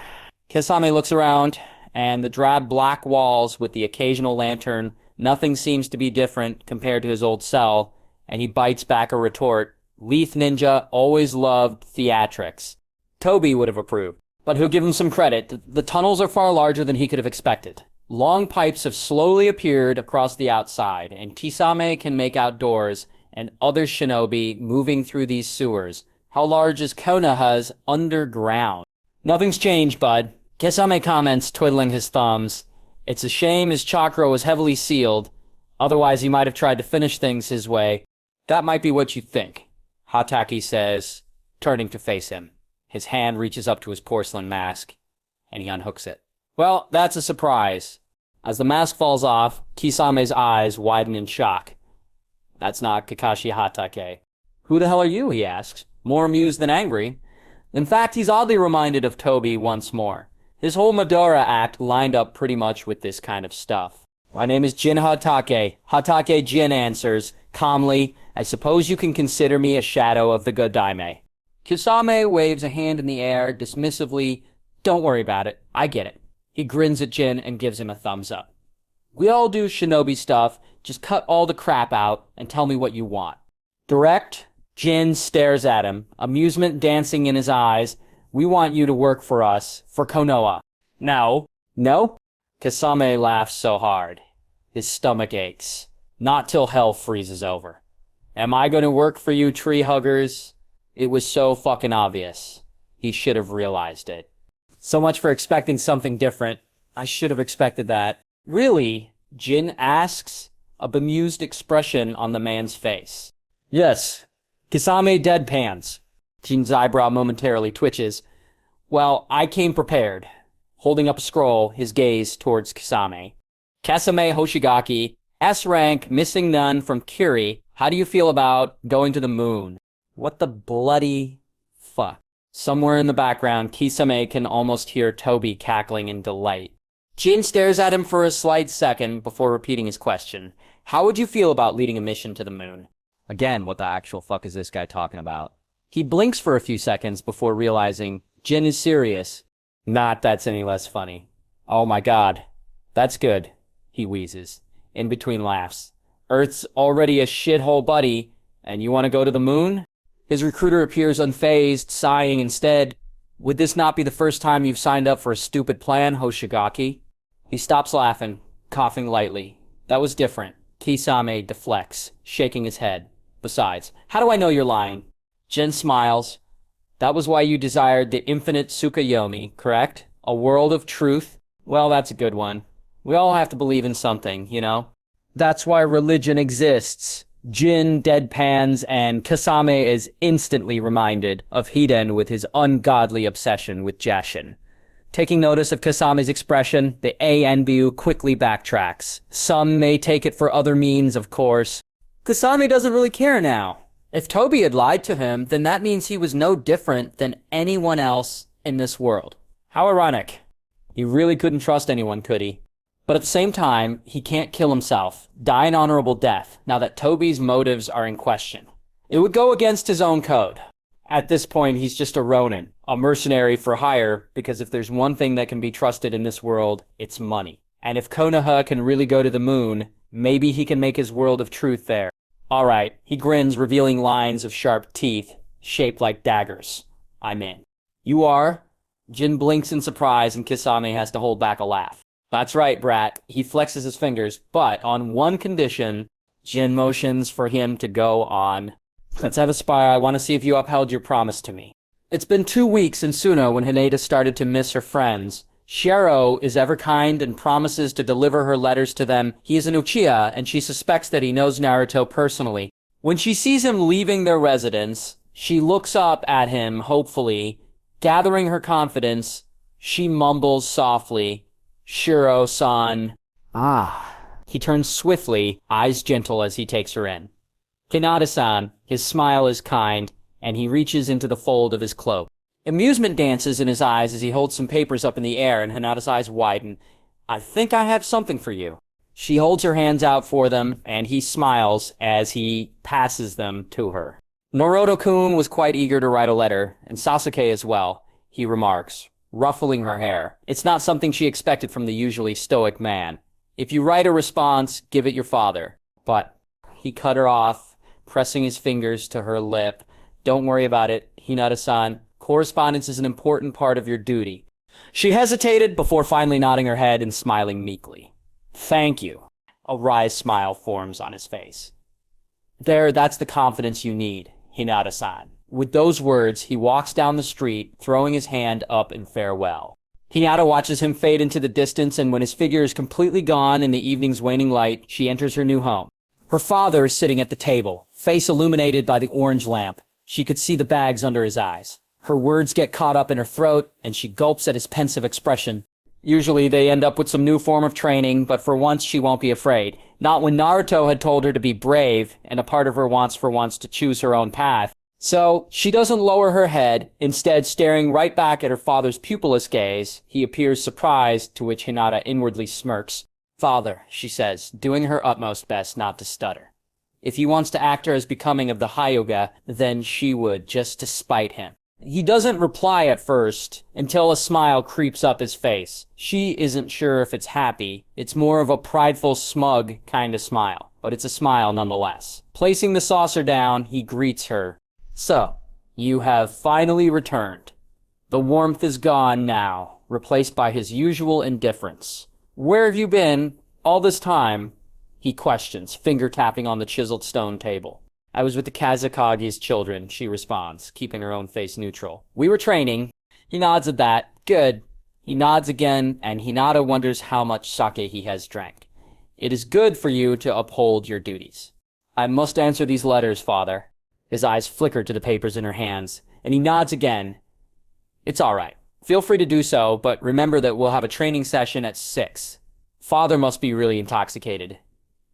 Kisame looks around, and the drab black walls with the occasional lantern, nothing seems to be different compared to his old cell, and he bites back a retort. Leaf Ninja always loved theatrics. Toby would have approved. But he'll give him some credit. The tunnels are far larger than he could have expected. Long pipes have slowly appeared across the outside, and Kisame can make out doors and other shinobi moving through these sewers. How large is Konoha's underground? Nothing's changed, bud. Kisame comments, twiddling his thumbs. It's a shame his chakra was heavily sealed. Otherwise, he might have tried to finish things his way. That might be what you think, Hatake says, turning to face him. His hand reaches up to his porcelain mask, and he unhooks it. Well, that's a surprise. As the mask falls off, Kisame's eyes widen in shock. That's not Kakashi Hatake. Who the hell are you, he asks, more amused than angry. In fact, he's oddly reminded of Toby once more. His whole Madara act lined up pretty much with this kind of stuff. My name is Jin Hatake. Hatake Jin answers, calmly, I suppose you can consider me a shadow of the Godaime. Kisame waves a hand in the air, dismissively. Don't worry about it. I get it. He grins at Jin and gives him a thumbs up. We all do shinobi stuff. Just cut all the crap out and tell me what you want. Direct, Jin stares at him, amusement dancing in his eyes. We want you to work for us, for Konoha. No. No? Kisame laughs so hard. His stomach aches. Not till hell freezes over. Am I going to work for you, tree huggers? It was so fucking obvious. He should have realized it. So much for expecting something different. I should have expected that. Really? Jin asks, a bemused expression on the man's face. Yes. Kisame deadpans. Jin's eyebrow momentarily twitches. Well, I came prepared. Holding up a scroll, his gaze towards Kasame. Kasame Hoshigaki, S rank, missing none from Curie. How do you feel about going to the moon? What the bloody fuck? Somewhere in the background, Kisame can almost hear Toby cackling in delight. Jin stares at him for a slight second before repeating his question. How would you feel about leading a mission to the moon? Again, what the actual fuck is this guy talking about? He blinks for a few seconds before realizing Jin is serious. Not that's any less funny. Oh my god. That's good, he wheezes, in between laughs. Earth's already a shithole, buddy, and you want to go to the moon? His recruiter appears unfazed, sighing instead. Would this not be the first time you've signed up for a stupid plan, Hoshigaki? He stops laughing, coughing lightly. That was different. Kisame deflects, shaking his head. Besides, how do I know you're lying? Jin smiles. That was why you desired the infinite Tsukuyomi, correct? A world of truth? Well, that's a good one. We all have to believe in something, you know? That's why religion exists. Jin deadpans, and Kasame is instantly reminded of Hiden with his ungodly obsession with Jashin. Taking notice of Kasame's expression, the ANBU quickly backtracks. Some may take it for other means, of course. Kasame doesn't really care now. If Toby had lied to him, then that means he was no different than anyone else in this world. How ironic. He really couldn't trust anyone, could he? But at the same time, he can't kill himself, die an honorable death, now that Toby's motives are in question. It would go against his own code. At this point, he's just a Ronin, a mercenary for hire, because if there's one thing that can be trusted in this world, it's money. And if Konoha can really go to the moon, maybe he can make his world of truth there. Alright, he grins, revealing lines of sharp teeth, shaped like daggers. I'm in. You are? Jin blinks in surprise and Kisame has to hold back a laugh. That's right, brat. He flexes his fingers, but on one condition. Jin motions for him to go on. Let's have a spy. I want to see if you upheld your promise to me. It's been 2 weeks in Suno when Hinata started to miss her friends. Shiro is ever kind and promises to deliver her letters to them. He is an Uchiha, and she suspects that he knows Naruto personally. When she sees him leaving their residence, she looks up at him, hopefully. Gathering her confidence, she mumbles softly, Shiro-san. Ah. He turns swiftly, eyes gentle as he takes her in. Hinata-san, his smile is kind, and he reaches into the fold of his cloak. Amusement dances in his eyes as he holds some papers up in the air, and Hinata's eyes widen. I think I have something for you. She holds her hands out for them, and he smiles as he passes them to her. Naruto-kun was quite eager to write a letter, and Sasuke as well, he remarks, ruffling her hair. It's not something she expected from the usually stoic man. If you write a response, give it your father. But he cut her off, pressing his fingers to her lip. Don't worry about it, Hinata-san. Correspondence is an important part of your duty. She hesitated before finally nodding her head and smiling meekly. Thank you. A wry smile forms on his face. That's the confidence you need, Hinata-san. With those words, he walks down the street, throwing his hand up in farewell. Hinata watches him fade into the distance, and when his figure is completely gone in the evening's waning light, she enters her new home. Her father is sitting at the table, face illuminated by the orange lamp. She could see the bags under his eyes. Her words get caught up in her throat, and she gulps at his pensive expression. Usually they end up with some new form of training, but for once she won't be afraid. Not when Naruto had told her to be brave, and a part of her wants for once to choose her own path. So, she doesn't lower her head, instead staring right back at her father's pupilless gaze. He appears surprised, to which Hinata inwardly smirks. Father, she says, doing her utmost best not to stutter. If he wants to act her as becoming of the Hyuga, then she would, just to spite him. He doesn't reply at first, until a smile creeps up his face. She isn't sure if it's happy. It's more of a prideful, smug kind of smile, but it's a smile nonetheless. Placing the saucer down, he greets her. So, you have finally returned. The warmth is gone now, replaced by his usual indifference. Where have you been all this time? He questions, finger tapping on the chiseled stone table. I was with the Kazakagi's children, she responds, keeping her own face neutral. We were training. He nods at that. Good. He nods again, and Hinata wonders how much sake he has drank. It is good for you to uphold your duties. I must answer these letters, father. His eyes flicker to the papers in her hands. and he nods again. It's all right. Feel free to do so, but remember that we'll have a training session at 6. Father must be really intoxicated,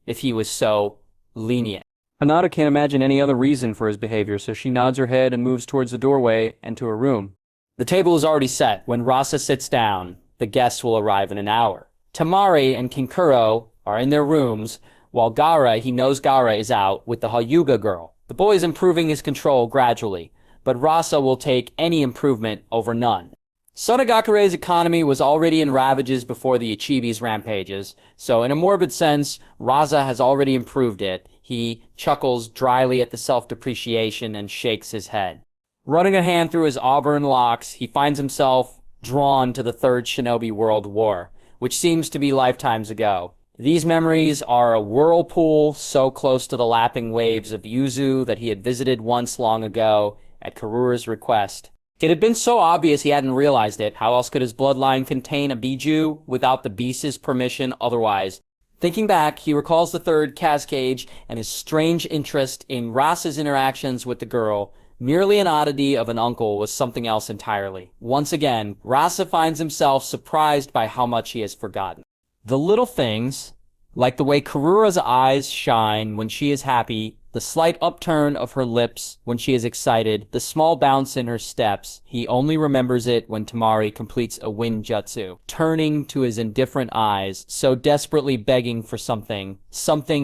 if he was so lenient. Hinata can't imagine any other reason for his behavior, so she nods her head and moves towards the doorway and to her room. The table is already set. When Rasa sits down, the guests will arrive in an hour. Tamari and Kinkuro are in their rooms, while he knows Gara is out with the Hyuga girl. The boy is improving his control gradually, but Rasa will take any improvement over none. Sonagakure's economy was already in ravages before the Ichibi's rampages, so in a morbid sense, Rasa has already improved it. He chuckles dryly at the self-depreciation and shakes his head. Running a hand through his auburn locks, he finds himself drawn to the Third Shinobi World War, which seems to be lifetimes ago. These memories are a whirlpool so close to the lapping waves of Yuzu that he had visited once long ago at Karura's request. It had been so obvious he hadn't realized it. How else could his bloodline contain a Biju without the beast's permission otherwise? Thinking back, he recalls the third Cascade and his strange interest in Rasa's interactions with the girl. Merely an oddity of an uncle was something else entirely. Once again, Rasa finds himself surprised by how much he has forgotten. The little things, like the way Karura's eyes shine when she is happy, the slight upturn of her lips when she is excited, the small bounce in her steps, he only remembers it when Tamari completes a wind jutsu, turning to his indifferent eyes, so desperately begging for something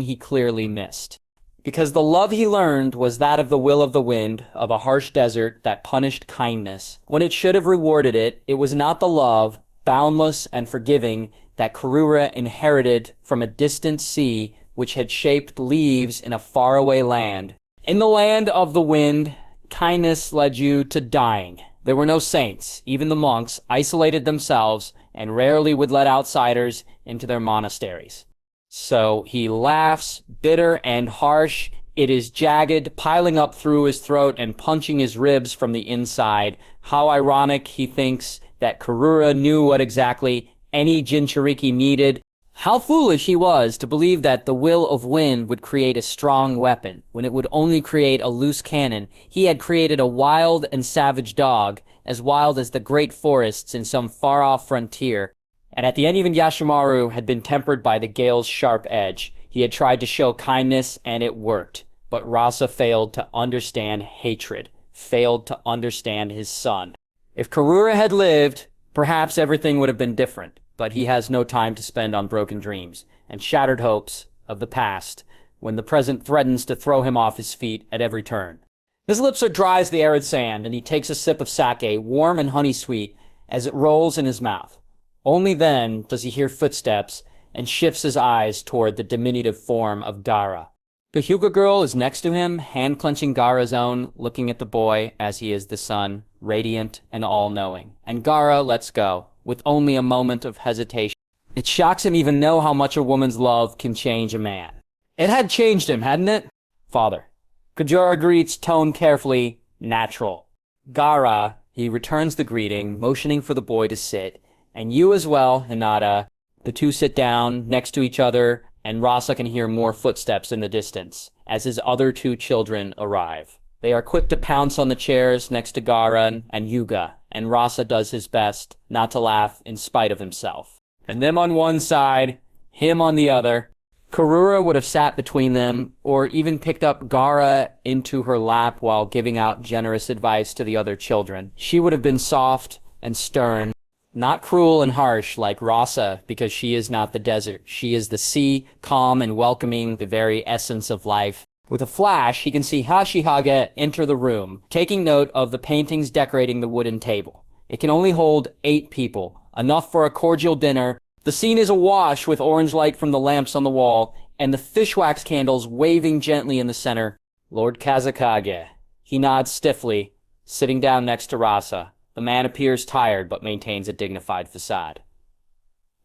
he clearly missed. Because the love he learned was that of the will of the wind, of a harsh desert that punished kindness. When it should have rewarded it, it was not the love, boundless and forgiving, that Karura inherited from a distant sea which had shaped leaves in a faraway land. In the land of the wind, kindness led you to dying. There were no saints. Even the monks isolated themselves and rarely would let outsiders into their monasteries. So he laughs, bitter and harsh. It is jagged, piling up through his throat and punching his ribs from the inside. How ironic, he thinks, that Karura knew what exactly any Jinchuriki needed. How foolish he was to believe that the will of wind would create a strong weapon, when it would only create a loose cannon. He had created a wild and savage dog, as wild as the great forests in some far-off frontier. And at the end even Yashimaru had been tempered by the gale's sharp edge. He had tried to show kindness, and it worked. But Rasa failed to understand hatred, failed to understand his son. If Karura had lived, perhaps everything would have been different. But he has no time to spend on broken dreams and shattered hopes of the past when the present threatens to throw him off his feet at every turn. His lips are dry as the arid sand, and he takes a sip of sake, warm and honey-sweet, as it rolls in his mouth. Only then does he hear footsteps and shifts his eyes toward the diminutive form of Gara. The Hyuga girl is next to him, hand-clenching Gara's own, looking at the boy as he is the son, radiant and all-knowing. And Gara lets go, with only a moment of hesitation. It shocks him even know how much a woman's love can change a man. It had changed him, hadn't it? Father. Kajora greets tone carefully, natural. Gara, he returns the greeting, motioning for the boy to sit. And you as well, Hinata. The two sit down next to each other, and Rasa can hear more footsteps in the distance, as his other two children arrive. They are quick to pounce on the chairs next to Gara and Hyuga, and Rasa does his best not to laugh in spite of himself. And them on one side, him on the other. Karura would have sat between them, or even picked up Gara into her lap while giving out generous advice to the other children. She would have been soft and stern, not cruel and harsh like Rasa, because she is not the desert. She is the sea, calm and welcoming, the very essence of life. With a flash, he can see Hashihage enter the room, taking note of the paintings decorating the wooden table. It can only hold 8 people, enough for a cordial dinner. The scene is awash with orange light from the lamps on the wall, and the fishwax candles waving gently in the center. Lord Kazakage. He nods stiffly, sitting down next to Rasa. The man appears tired, but maintains a dignified facade.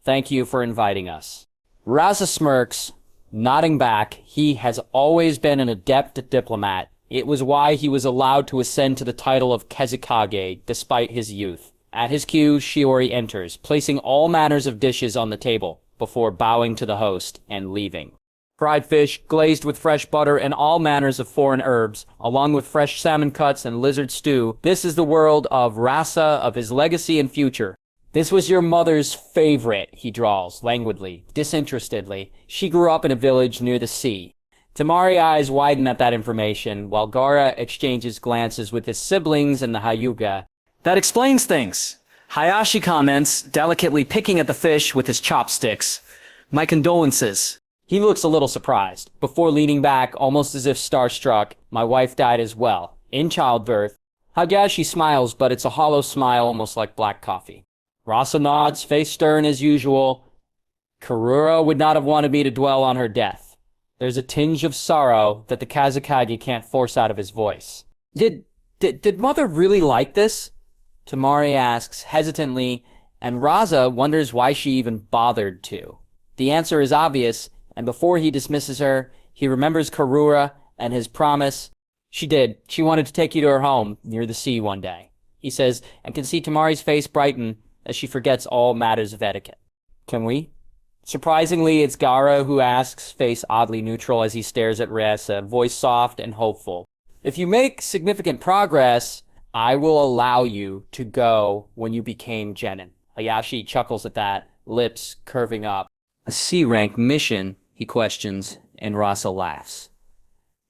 Thank you for inviting us. Rasa smirks, nodding back. He has always been an adept diplomat. It was why he was allowed to ascend to the title of Kezukage, despite his youth. At his cue, Shiori enters, placing all manners of dishes on the table, before bowing to the host and leaving. fried fish glazed with fresh butter and all manners of foreign herbs, along with fresh salmon cuts and lizard stew. This is the world of Rasa, of his legacy and future. This was your mother's favorite, he drawls, languidly, disinterestedly. She grew up in a village near the sea. Tamari's eyes widen at that information, while Gaara exchanges glances with his siblings and the Hyuga. That explains things. Hayashi comments, delicately picking at the fish with his chopsticks. My condolences. He looks a little surprised, before leaning back, almost as if starstruck. My wife died as well, in childbirth. Hagashi smiles, but it's a hollow smile, almost like black coffee. Rasa nods, face stern as usual. Karura would not have wanted me to dwell on her death. There's a tinge of sorrow that the Kazakage can't force out of his voice. Did Mother really like this? Tamari asks, hesitantly, and Rasa wonders why she even bothered to. The answer is obvious, and before he dismisses her, he remembers Karura and his promise. She did. She wanted to take you to her home, near the sea one day, he says, and can see Tamari's face brighten as she forgets all matters of etiquette. Can we? Surprisingly, it's Gaara who asks, face oddly neutral as he stares at Rasa, voice soft and hopeful. If you make significant progress, I will allow you to go when you became Genin. Hayashi chuckles at that, lips curving up. A C-rank mission, he questions, and Rasa laughs.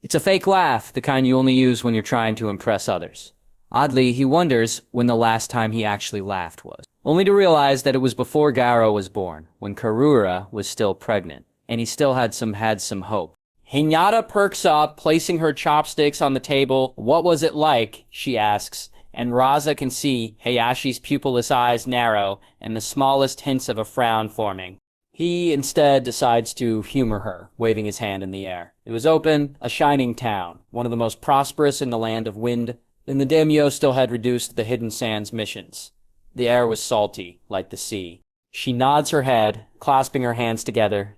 It's a fake laugh, the kind you only use when you're trying to impress others. Oddly, he wonders when the last time he actually laughed was. Only to realize that it was before Gaara was born, when Karura was still pregnant, and he still had some hope. Hinata perks up, placing her chopsticks on the table. What was it like? She asks, and Rasa can see Hayashi's pupilless eyes narrow and the smallest hints of a frown forming. He instead decides to humor her, waving his hand in the air. It was open, a shining town, one of the most prosperous in the land of wind, and the daimyo still had reduced the Hidden Sands missions. The air was salty, like the sea. She nods her head, clasping her hands together.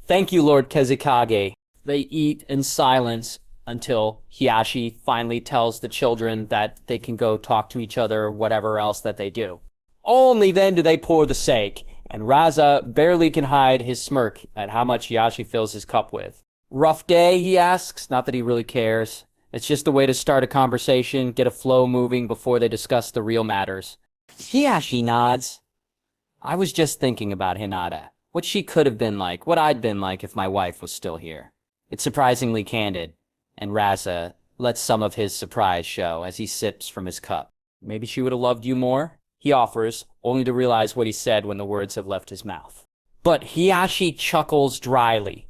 Thank you, Lord Kezikage. They eat in silence until Hiyashi finally tells the children that they can go talk to each other or whatever else that they do. Only then do they pour the sake, and Rasa barely can hide his smirk at how much Hiyashi fills his cup with. Rough day, he asks, not that he really cares. It's just a way to start a conversation, get a flow moving before they discuss the real matters. Hiyashi nods. I was just thinking about Hinata. What she could have been like, what I'd been like if my wife was still here. It's surprisingly candid, and Rasa lets some of his surprise show as he sips from his cup. Maybe she would have loved you more, he offers, only to realize what he said when the words have left his mouth. But Hiyashi chuckles dryly.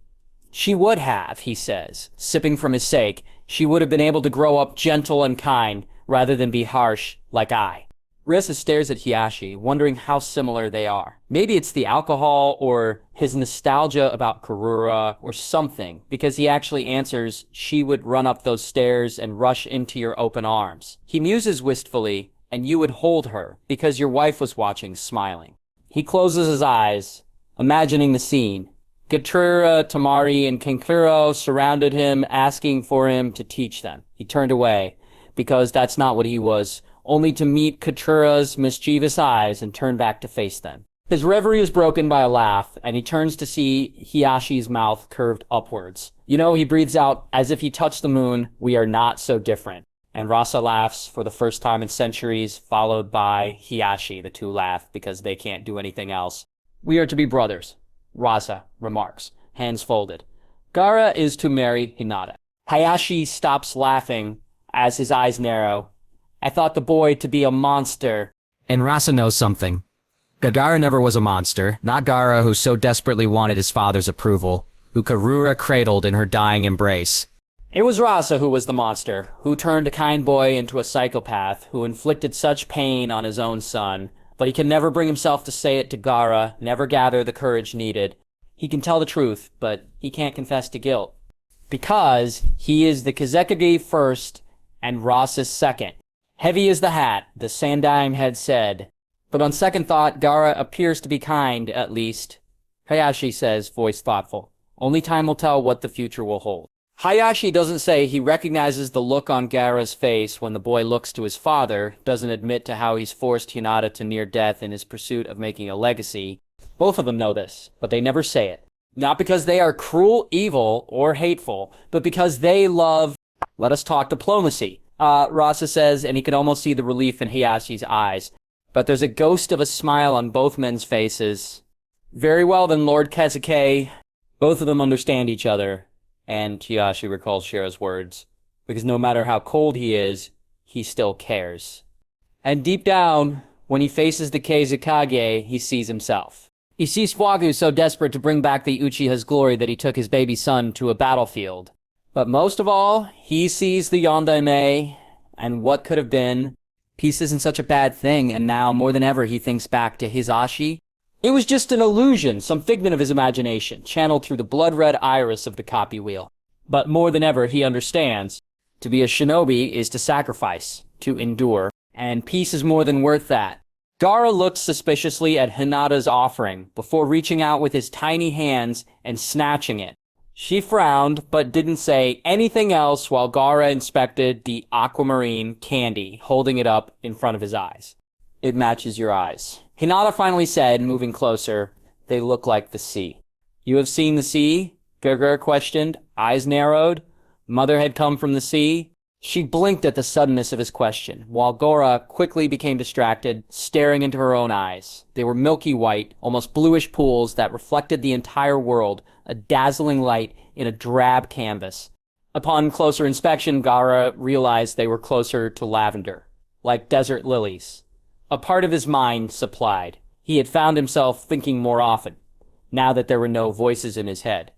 She would have, he says, sipping from his sake. She would have been able to grow up gentle and kind, rather than be harsh like I. Risa stares at Hiyashi, wondering how similar they are. Maybe it's the alcohol or his nostalgia about Karura or something, because he actually answers, she would run up those stairs and rush into your open arms. He muses wistfully, and you would hold her, because your wife was watching, smiling. He closes his eyes, imagining the scene. Gatrura, Tamari, and Kankuro surrounded him, asking for him to teach them. He turned away, because that's not what he was, only to meet Katura's mischievous eyes and turn back to face them. His reverie is broken by a laugh, and he turns to see Hiyashi's mouth curved upwards. You know, he breathes out, as if he touched the moon, we are not so different. And Rasa laughs for the first time in centuries, followed by Hiyashi. The two laugh because they can't do anything else. We are to be brothers, Rasa remarks, hands folded. Gaara is to marry Hinata. Hayashi stops laughing as his eyes narrow. I thought the boy to be a monster. And Rasa knows something. Gaara never was a monster, not Gaara who so desperately wanted his father's approval, who Karura cradled in her dying embrace. It was Rasa who was the monster, who turned a kind boy into a psychopath, who inflicted such pain on his own son, but he can never bring himself to say it to Gaara, never gather the courage needed. He can tell the truth, but he can't confess to guilt. Because he is the Kazekage first and Rasa's second. Heavy is the hat, the Sandaime had said. But on second thought, Gaara appears to be kind, at least. Hayashi says, voice thoughtful. Only time will tell what the future will hold. Hayashi doesn't say he recognizes the look on Gaara's face when the boy looks to his father, doesn't admit to how he's forced Hinata to near death in his pursuit of making a legacy. Both of them know this, but they never say it. Not because they are cruel, evil, or hateful, but because they love, let us talk diplomacy. Rasa says, and he can almost see the relief in Hayashi's eyes. But there's a ghost of a smile on both men's faces. Very well then, Lord Keisuke. Both of them understand each other. And Hayashi recalls Shira's words. Because no matter how cold he is, he still cares. And deep down, when he faces the Keizukage, he sees himself. He sees Fuagu so desperate to bring back the Uchiha's glory that he took his baby son to a battlefield. But most of all, he sees the Yondaime and what could have been. Peace isn't such a bad thing, and now, more than ever, he thinks back to Hisashi. It was just an illusion, some figment of his imagination, channeled through the blood-red iris of the copy wheel. But more than ever, he understands. To be a shinobi is to sacrifice, to endure, and peace is more than worth that. Gaara looked suspiciously at Hinata's offering before reaching out with his tiny hands and snatching it. She frowned, but didn't say anything else while Gaara inspected the aquamarine candy, holding it up in front of his eyes. It matches your eyes. Hinata finally said, moving closer, they look like the sea. You have seen the sea? Gurgur questioned, eyes narrowed. Mother had come from the sea? She blinked at the suddenness of his question, while Gaara quickly became distracted, staring into her own eyes. They were milky white, almost bluish pools that reflected the entire world, a dazzling light in a drab canvas. Upon closer inspection, Gaara realized they were closer to lavender, like desert lilies. A part of his mind supplied. He had found himself thinking more often, now that there were no voices in his head.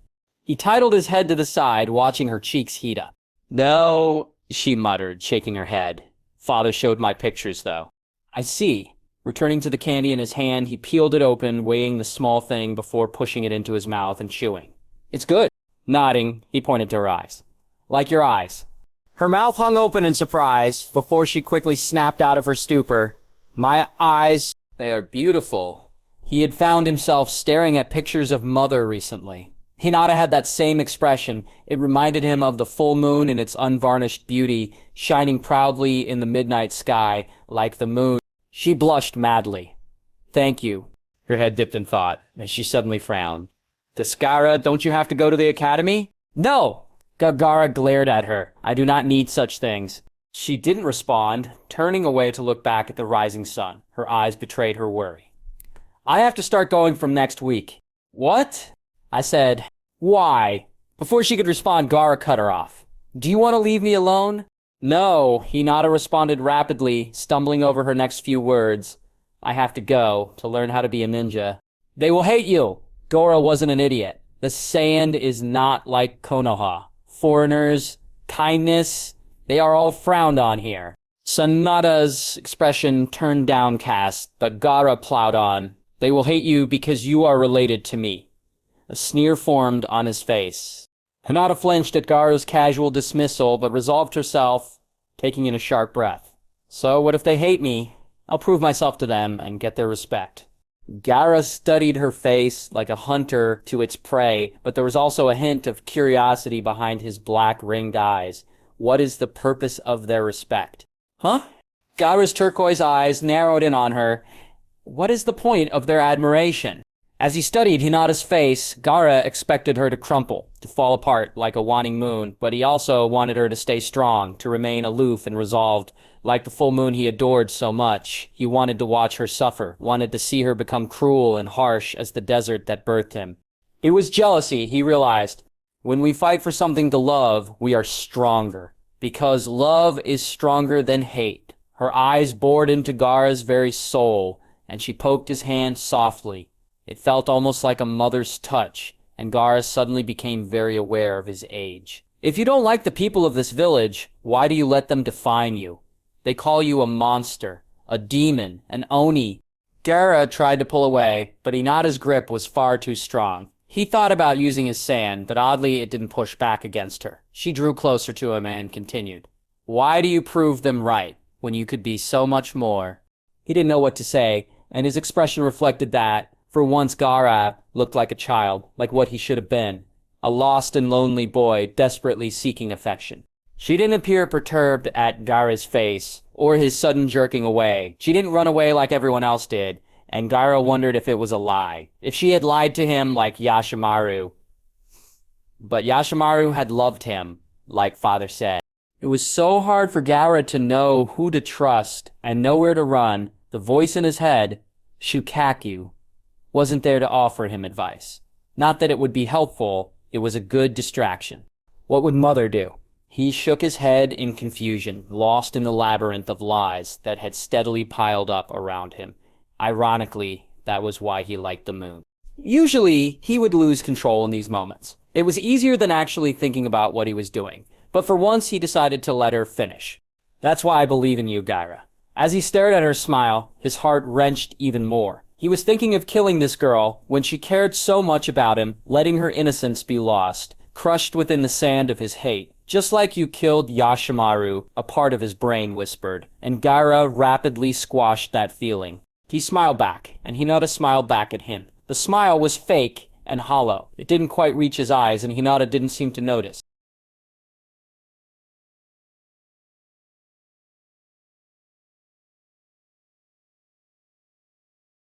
He titled his head to the side, watching her cheeks heat up. No, she muttered, shaking her head. Father showed my pictures, though. I see. Returning to the candy in his hand, he peeled it open, weighing the small thing before pushing it into his mouth and chewing. It's good. Nodding, he pointed to her eyes. Like your eyes. Her mouth hung open in surprise, before she quickly snapped out of her stupor. My eyes, they are beautiful. He had found himself staring at pictures of Mother recently. Hinata had that same expression. It reminded him of the full moon in its unvarnished beauty, shining proudly in the midnight sky, like the moon. She blushed madly. Thank you. Her head dipped in thought, as she suddenly frowned. Gaara, don't you have to go to the academy? No! Gaara glared at her. I do not need such things. She didn't respond, turning away to look back at the rising sun. Her eyes betrayed her worry. I have to start going from next week. What? I said, why? Before she could respond, Gaara cut her off. Do you want to leave me alone? No, Hinata responded rapidly, stumbling over her next few words. I have to go, to learn how to be a ninja. They will hate you. Gaara wasn't an idiot. The sand is not like Konoha. Foreigners, kindness, they are all frowned on here. Sanada's expression turned downcast, but Gaara plowed on. They will hate you because you are related to me. A sneer formed on his face. Hinata flinched at Gaara's casual dismissal, but resolved herself, taking in a sharp breath. So what if they hate me? I'll prove myself to them and get their respect. Gaara studied her face like a hunter to its prey, but there was also a hint of curiosity behind his black ringed eyes. What is the purpose of their respect? Huh? Gaara's turquoise eyes narrowed in on her. What is the point of their admiration? As he studied Hinata's face, Gaara expected her to crumple, to fall apart like a waning moon, but he also wanted her to stay strong, to remain aloof and resolved. Like the full moon he adored so much, he wanted to watch her suffer, wanted to see her become cruel and harsh as the desert that birthed him. It was jealousy, he realized. When we fight for something to love, we are stronger, because love is stronger than hate. Her eyes bored into Gaara's very soul, and she poked his hand softly. It felt almost like a mother's touch, and Gaara suddenly became very aware of his age. If you don't like the people of this village, why do you let them define you? They call you a monster, a demon, an oni. Gaara tried to pull away, but Hinata's grip was far too strong. He thought about using his sand, but oddly it didn't push back against her. She drew closer to him and continued. Why do you prove them right, when you could be so much more? He didn't know what to say, and his expression reflected that. For once Gaara looked like a child, like what he should have been. A lost and lonely boy desperately seeking affection. She didn't appear perturbed at Gaara's face, or his sudden jerking away. She didn't run away like everyone else did, and Gaara wondered if it was a lie, if she had lied to him like Yashimaru. But Yashimaru had loved him, like father said. It was so hard for Gaara to know who to trust and know where to run. The voice in his head, Shukaku, wasn't there to offer him advice. Not that it would be helpful, it was a good distraction. What would Mother do? He shook his head in confusion, lost in the labyrinth of lies that had steadily piled up around him. Ironically, that was why he liked the moon. Usually, he would lose control in these moments. It was easier than actually thinking about what he was doing, but for once he decided to let her finish. That's why I believe in you, Gaara. As he stared at her smile, his heart wrenched even more. He was thinking of killing this girl when she cared so much about him, letting her innocence be lost, crushed within the sand of his hate. Just like you killed Yashimaru, a part of his brain whispered, and Gaara rapidly squashed that feeling. He smiled back, and Hinata smiled back at him. The smile was fake and hollow. It didn't quite reach his eyes, and Hinata didn't seem to notice.